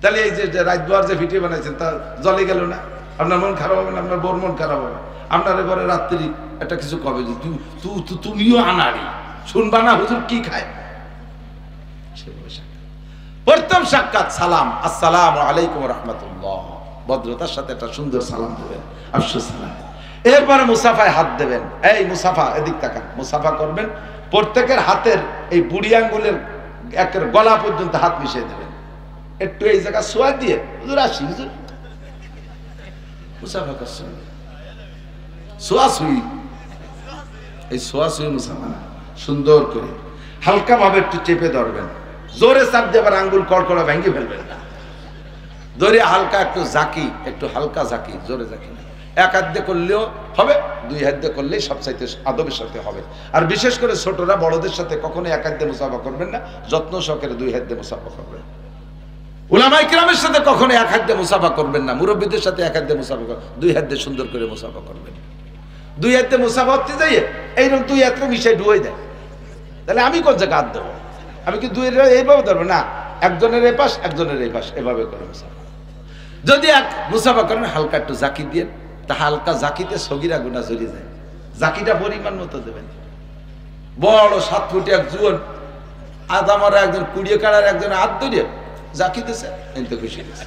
তাহলে এই যে রাত দুয়ার যে পিঠে বানাইছেন তা জলে গেল না? আপনার মন খারাপ হবে না? আপনার বোর মন খারাপ হবে? আপনার এবারে রাত্রি একটা কিছু কবে যে তুমিও আনাড়ি শুনবা না হুজুর কি খায়। প্রথম সাক্ষাৎ সালাম, আসসালামু আলাইকুম রাহমাতুল্লাহ, ভদ্রতার সাথে একটা সুন্দর সালাম দেবেন, আফসোস সালাম। এরপরে মুসাফায় হাত দেবেন, এই মুসাফা, এদিক তাকান, মুসাফা করবেন। প্রত্যেকের হাতের এই বুড়ি আঙ্গুলের একের গলা পর্যন্ত হাত মিশিয়ে দেবেন। একটু এই জায়গা সোয়া দিয়ে হুজুর আসি, হুজুর মুসাফা করছেন, সোয়াসুই, এই সোয়াসুই মুসাফা না, সুন্দর করে হালকা ভাবে একটু চেপে ধরবেন, জোরে চাপ দিয়ে আবার আঙ্গুল কড়কড়া ভেঙে ফেলবেন না, ধরে হালকা একটু জাকি, একটু হালকা জাকি, জোরে জাকি না। 1 হাত দিয়ে করলেও হবে, 2 হাত দিয়ে করলেই সবচাইতে আদবের সাথে হবে। আর বিশেষ করে ছোটরা বড়দের সাথে কখনো 1 হাত দিয়ে মুসাফা করবেন না, যত্ন সহকারে 2 হাত দিয়ে মুসাফা করবেন। উলামায়ে কিরামের সাথে কখনো 1 হাত দিয়ে মুসাফা করবেন না, মুরব্বীদের সাথে 1 হাত দিয়ে মুসাফা করবেন, 2 হাত দিয়ে সুন্দর করে মুসাফা করবেন। 2 হাত দিয়ে মুসাফা হতে যাইয়ে এইরকম 2 হাতে মিশাই ডুয়ে দেয়, তাহলে আমি কোন জায়গায় হাত দেবো? আমি কি 2 এইভাবে ধরবো না, একজনের এই পাশ একজনের এই পাশ, এভাবে করে মুসাফা। যদি এক মুসাফা করেন হালকা একটু জাকি দিয়ে, তা হালকা জাকিতে সগিরা গুনাহ জড়িয়ে যায়, জাকিটা পরিমাণ মতো দেবেন। বড় 7 ফুট এক জুয়ান আজ আমার একজন কুড়িয়ে কাড়ার একজন হাত ধরিয়ে জাকি দিছে এতে খুশি দিছে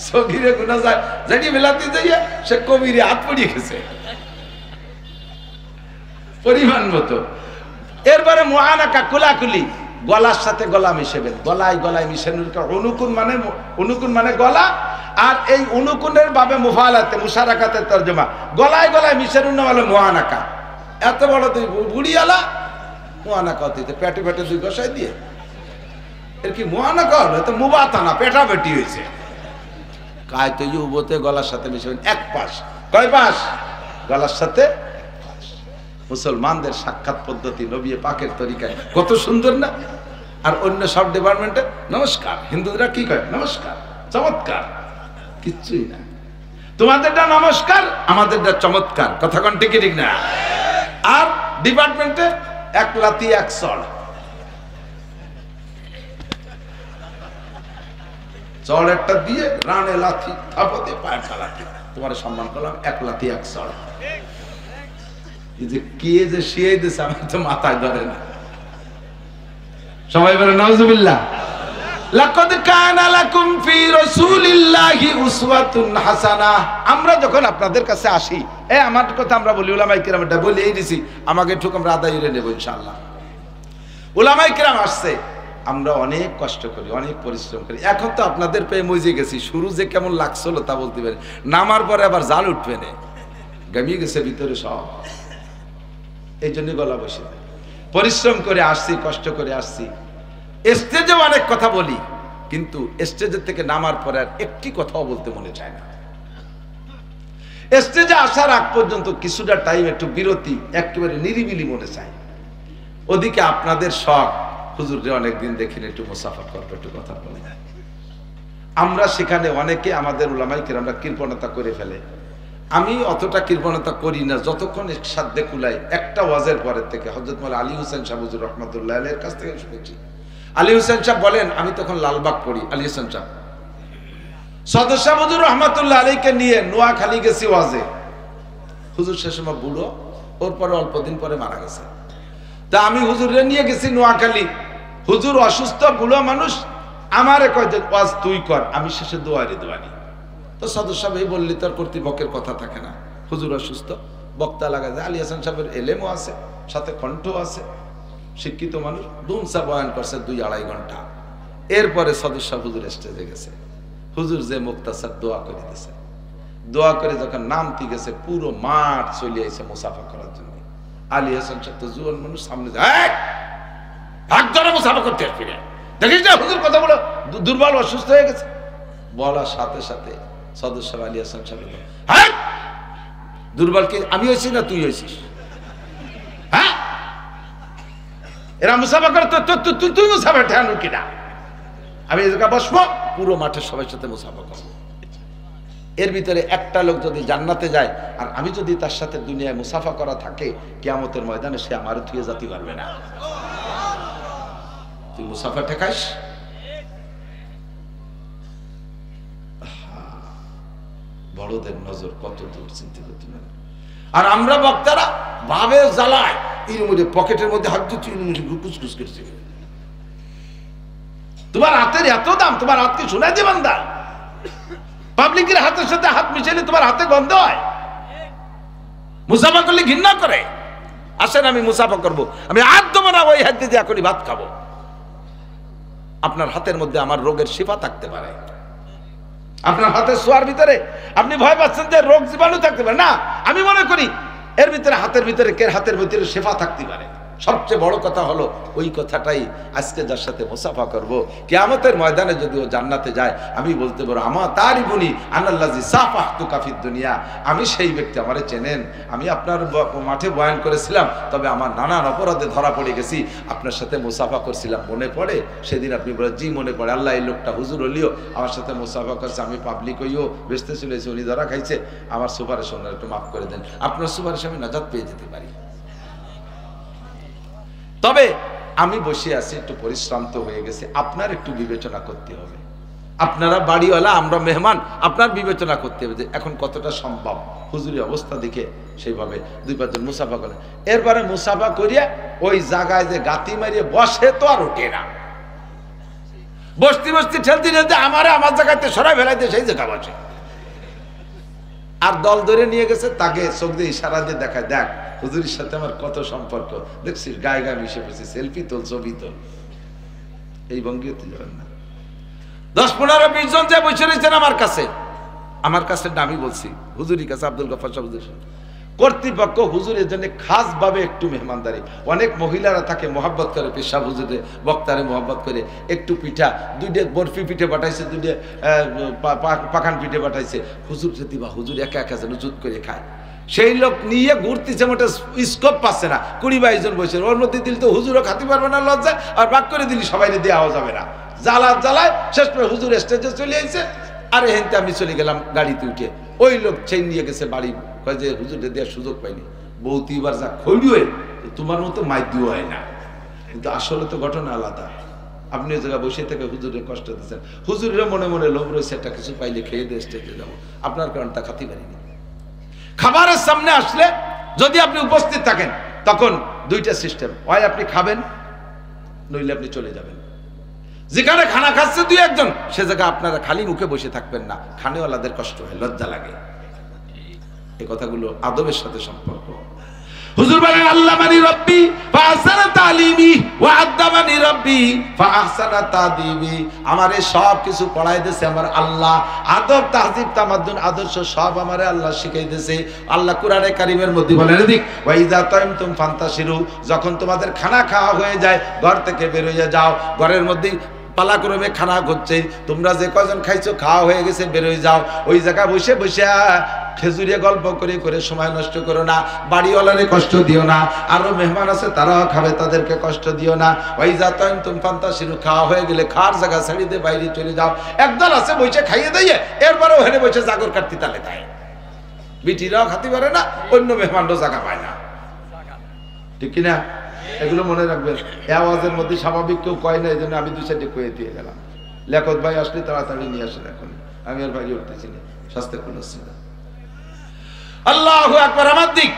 সগিরে গুনাহ যায় যেটি বেলাতে যাইয়া সে কবিরে হাত পড়িয়ে গেছে পরিমাণ মতো। এরপরে মুআনাকা কুলাকুলি, গলার সাথে গলা মিশাবেন, গলায় গলায় মিশানোর অনুকুন মানে গলা, আর এই অনুকুনের ভাবে মুফালাতে মুশারাকাতের তরজমা, গলায় গলায় মিশানোর নাম হলো মুআনাকা। এত বড় তুই বুড়িয়ালা মুআনাকা হতে পেটে পেটে দুই গসাই দিয়ে এর কি মুআনাকা হলো? তো মুবাতানা পেটা পেটি হয়েছে। কায় তো ইউবতে গলার সাথে মিশাবেন এক পাশ, কয় পাশ? গলার সাথে। মুসলমানদের সাক্ষাৎ পদ্ধতি নবী পাকের তরিকায় কত সুন্দর না? আর অন্য সব ডিপার্টমেন্টে নমস্কার, হিন্দুরা কি কয়? নমস্কার, চমৎকার। কিচ্ছুই না, তোমাদেরটা নমস্কার, আমাদেরটা চমৎকার। কথা কোন ঠিক ঠিক না? আর ডিপার্টমেন্টে এক লাথি এক চড়, চড় একটা দিয়ে রানে লাথি থাপো দিয়ে পায়ে লাথি, তোমার সম্মান করলাম, এক লাথি এক চড়। যে কে যে শিয়াই দিছে আমি তো মাথায় ধরে না। সবাই বলে নাউজুবিল্লাহ। লাকাদ কানা লাকুম ফি রাসূলিল্লাহি উসওয়াতুন হাসানাহ। আমরা যখন আপনাদের কাছে আসি, আমার কথা আমরা বলি, উলামায়ে কিরামটা বলি এই দিছি, আমাকে ঠুক আমরা আদায় করে নেব ইনশাআল্লাহ। উলামায়ে কিরাম আসছে, আমরা অনেক কষ্ট করি, অনেক পরিশ্রম করি। এখন তো আপনাদের পেয়ে মজে গেছি, শুরু যে কেমন লাগছিল তা বলতে পারি, নামার পরে আবার জাল উঠবে না, গামিয়ে গেছে ভিতরে সব। এই জন্য গলা বসে পরিশ্রম করে আসছি, কষ্ট করে আসছি। স্টেজে অনেক কথা বলি, কিন্তু স্টেজের থেকে নামার পরে আর একটি কথাও বলতে মনে চায় না। স্টেজে আসার আগ পর্যন্ত কিছুটা টাইম একটু বিরতি, একেবারে নিরিবিলি মনে চায়। ওদিকে আপনাদের শখ, হুজুরে অনেকদিন দেখিনি, একটু মুসাফা করবো, একটু কথা বলি। আমরা সেখানে অনেকে আমাদের উলামায়ে কিরামরা কৃপণতা করে ফেলে। আমি অতটা কৃপণতা করি না, যতক্ষণ সাধ্যে কুলাই। একটা ওয়াজের পরের থেকে হযরত মাওলানা আলী হোসেন সাহেব হুজুর রাহমাতুল্লাহ আলাইহির কাছ থেকে শুনেছি। আলী হোসেন সাহেব বলেন, আমি তখন লালবাগ পড়ি। আলী হোসেন সাহেব সদর সাহেব হুজুর রাহমাতুল্লাহ আলাইহিকে নিয়ে নোয়াখালী গেছি ওয়াজে। হুজুর সে সময় বুড়ো, ওর পরে অল্প দিন পরে মারা গেছে। তা আমি হুজুরে নিয়ে গেছি নোয়াখালী। হুজুর অসুস্থ, বুড়ো মানুষ, আমারে কয় যে ওয়াজ তুই কর, আমি শেষে দোয়ারি। তো সদর সাহেব এই বললি তার কর্তৃপক্ষের কথা থাকে না, হুজুর অসুস্থ, বক্তা লাগা যায়। আলী হাসান সাহেবের এলেমও আছে, সাথে কণ্ঠ আছে, শিক্ষিত মানুষ, দুমসা বয়ান করছে 2-2.5 ঘন্টা। এরপরে সদর সাহেব হুজুর স্টেজে গেছে। হুজুর যে মুক্তাসার দোয়া করে দিয়েছে, দোয়া করে যখন নামতে গেছে, পুরো মাঠ চলে আইছে মুসাফা করার জন্য। আলী হাসান সাহেব তো জুয়ান মানুষ, সামনে যায় একজনে মুসাফা করতে আসবি না, দেখিস না হুজুর কথা বলো দুর্বল অসুস্থ হয়ে গেছে। বলার সাথে সাথে সদর সাহেব আলী হাসান সাহেব, হ্যাঁ দুর্বল কি আমি হয়েছি না তুই হয়েছিস? হ্যাঁ এরা মুসাফা করে, তুই মুসাফা ঠেয়ানো কিনা? আমি এই জায়গায় বসবো, পুরো মাঠের সবার সাথে মুসাফা করবো। এর ভিতরে একটা লোক যদি জান্নাতে যায়, আর আমি যদি তার সাথে দুনিয়ায় মুসাফা করা থাকে, কিয়ামতের ময়দানে সে আমার থুয়ে যেতে পারবে না। তুই মুসাফা ঠেকাইস। বড়দের নজর কত দূর চিন্তা করতে পারে। আর আমরা বক্তারা ভাবে জ্বালায়, এর মধ্যে পকেটের মধ্যে হাত দিচ্ছি, কুচকুচ করছে। তোমার হাতের এত দাম, তোমার হাতকে শোনা যে বান্দা, পাবলিকের হাতের সাথে হাত মিশাইলে তোমার হাতে গন্ধ হয়। মুসাফা করলে ঘৃণা করে। আসেন আমি মুসাফা করবো, আমি হাত দেবো না, ওই হাত দিয়ে এখনই ভাত খাবো। আপনার হাতের মধ্যে আমার রোগের শিফা থাকতে পারে। আপনার হাতের সোয়ার ভিতরে আপনি ভয় পাচ্ছেন যে রোগ জীবাণু থাকতে পারে না, আমি মনে করি এর ভিতরে হাতের ভিতরে হাতের ভিতরে শেফা থাকতে পারে। সবচেয়ে বড় কথা হলো ওই কথাটাই আজকে যার সাথে মুসাফা করব, কিয়ামতের ময়দানে যদি ও জান্নাতে যায়, আমি বলতে পারবো আমার তারই বুনি আনাল্লাজি সাফাহতু কাফিদ দুনিয়া, আমি সেই ব্যক্তি, আমারে চেনেন, আমি আপনার মাঠে বয়ান করেছিলাম, তবে আমার নানান অপরাধে ধরা পড়ে গেছি, আপনার সাথে মুসাফা করছিলাম, মনে পড়ে? সেদিন আপনি বলেন জি মনে পড়ে, আল্লাহ এই লোকটা হুজুর হলিও আমার সাথে মুসাফা করছে, আমি পাবলিক হইও বেচতে চলেছি, উনি ধরা খাইছে, আমার সুপারিশ ওনার একটু মাফ করে দেন, আপনার সুপারিশ আমি নাজাত পেয়ে যেতে পারি। তবে আমি বসে আছি, একটু পরিশ্রান্ত হয়ে গেছে, আপনার একটু বিবেচনা করতে হবে। আপনারা বাড়িওয়ালা, আমরা মেহমান, আপনার বিবেচনা করতে হবে যে এখন কতটা সম্ভব। হুজুরের অবস্থা দেখে সেইভাবে 2-5 জন মুসাফা করে, এরপরে মুসাফা করিয়া ওই জায়গায় যে গাতি মারিয়ে বসে তো আর ওঠে না, বসতে বসতে ঠেলতে ঠেলতে আমার জায়গাতে সরাই ফেলাইতে সেই জায়গা বসে। আর দল ধরে নিয়ে গেছে, তাকে চোখ দিয়ে ইশারা দিয়ে দেখায়, দেখ হুজুরের সাথে আমার কত সম্পর্ক, দেখছিস গায়ে গায়ে মিশে পড়ছি, সেলফি তোল, ছবি তোল। এই ভঙ্গিতে যাবেন না। 10-15-20 জন যে বসে রয়েছেন আমার কাছে আমি বলছি হুজুরের কাছে, আব্দুল গফফার সাহেব হুজুর কর্তৃপক্ষ হুজুরের জন্য খাস ভাবে একটু মেহমানদারি, অনেক মহিলারা তাকে মহব্বত করে, পেশা হুজুরে বক্তারে মহব্বত করে, একটু পিঠা 2টা বরফি পিঠে পাঠাইছে, 2টা পাখান পিঠে পাঠাইছে, হুজুর দিবা, হুজুর একা একা যেন জুত করে খায়। সেই লোক নিয়ে ঘুরতেছে, মোটা স্কোপ পাচ্ছে না, 20-22 জন বসে, ওর মধ্যে দিল তো হুজুরও খাতে পারবে না লজ্জা, আর বাক করে দিলি সবাই দেওয়া যাবে না, জ্বালায় শেষ করে হুজুর স্টেজে চলে আইছে। আরে হেনতে আমি চলে গেলাম গাড়িতে উঠে, ওই লোক চেন নিয়ে গেছে বাড়ি, কয় যে হুজুরে দেওয়ার সুযোগ পাইনি, বৌতি এবার যা খৈলি হয়ে তোমার মতো মাইদ্য হয় না, কিন্তু আসলে তো ঘটনা আলাদা। আপনি ওই জায়গায় বসে থেকে হুজুরের কষ্ট দিচ্ছেন, হুজুরের মনে মনে লোভ রয়েছে একটা কিছু পাইলে খেয়ে দিয়ে স্টেজে যাবো, আপনার কারণ তা খাতে পারিনি। খাবারের সামনে আসলে যদি আপনি উপস্থিত থাকেন, তখন 2টা সিস্টেম, হয় আপনি খাবেন, নইলে আপনি চলে যাবেন। যেখানে খানা খাচ্ছে 2-1 জন, সে জায়গায় আপনারা খালি মুখে বসে থাকবেন না, খানেওয়ালাদের কষ্ট হয়, লজ্জা লাগে। এই কথাগুলো আদবের সাথে সম্পর্ক। হুজুর বলেন আল্লামানি রব্বি ফাহসানা তালিমি ওয়া আদাবানি রব্বি ফাহসানা তাদিবি, আমারে সব কিছু পড়াই দিয়েছে আমার আল্লাহ, আদব তাহজিব তামাদ্দুন আদর্শ সব আমারে আল্লাহ শিখাই দিয়েছে। আল্লাহ কোরআনে কারীমের মধ্যে বলেন এদিক ওয়া ইযা তাইমতুম ফান্তাশিরু, যখন তোমাদের খানা খাওয়া হয়ে যায় ঘর থেকে বের হয়ে যাও, ঘরের মধ্যে পালাক্রমে খানা হচ্ছে, তোমরা যে কজন খাইছো খাওয়া হয়ে গেছে বের হয়ে যাও, ওই জায়গায় বসে বসে খেজুরিয়া গল্প করে করে সময় নষ্ট করো না, বাড়িওয়ালারে কষ্ট দিও না, আরো মেহমান আছে তারাও খাবে তাদেরকে কষ্ট দিও না। ওই যাতাম তুমি ফান্তাশিরু, খাওয়া হয়ে গেলে খাওয়ার জায়গা ছাড়ি দিয়ে বাইরে চলে যাও। একদল আছে বসে খাইয়ে দিয়ে এরপরে ওখানে বসে জাগর কাটতে তালে তাই, বিটিরাও খাতে পারে না, অন্য মেহমানরাও জায়গা পায় না, ঠিক কিনা? এগুলো মনে রাখবেন। এই আওয়াজের মধ্যে স্বাভাবিক কেউ কয় না, এই জন্য আমি 2-4টে কয়ে দিয়ে গেলাম। লেখক ভাই আসলে তাড়াতাড়ি নিয়ে আসেন, এখন আমি আর বাইরে উঠতেছি না, স্বাস্থ্য কোনো ছিল। আল্লাহু আকবার। আমার দিক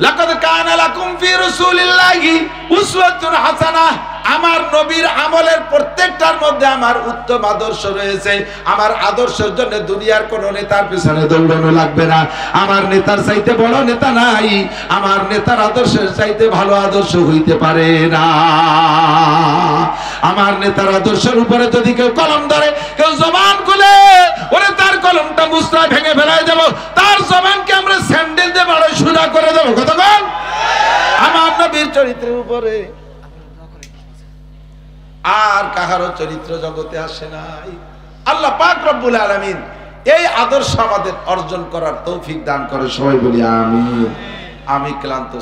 লাকাদ কানা লাকুম ফি রাসূলিল্লাহি উসওয়াতুন হাসানাহ, আমার নবীর আমলের প্রত্যেকটার মধ্যে আমার উত্তম আদর্শ রয়েছে। আমার আদর্শের জন্য দুনিয়ার কোন নেতার পিছনে দৌড়ানো লাগবে না। আমার নেতার চাইতে বড় নেতা নাই, আমার নেতার আদর্শের চাইতে ভালো আদর্শ হইতে পারে না। আমার নেতার আদর্শের উপরে যদি কেউ কলম ধরে, কেউ জবান খুলে, ওরে তার কলমটা মুসরায় ভেঙে ফেলাই দেব, তার জবানকে আমরা স্যান্ডেল দিয়ে বড় সোজা করে দেবো। কথা বল। আমার নবীর চরিত্রের উপরে আর কাহারও চরিত্র জগতে আসে নাই। আল্লাহ পাক রব্বুল আলামিন এই আদর্শ আমাদের অর্জন করার তৌফিক দান করে। সবাই বলি আমিন। আমি ক্লান্ত।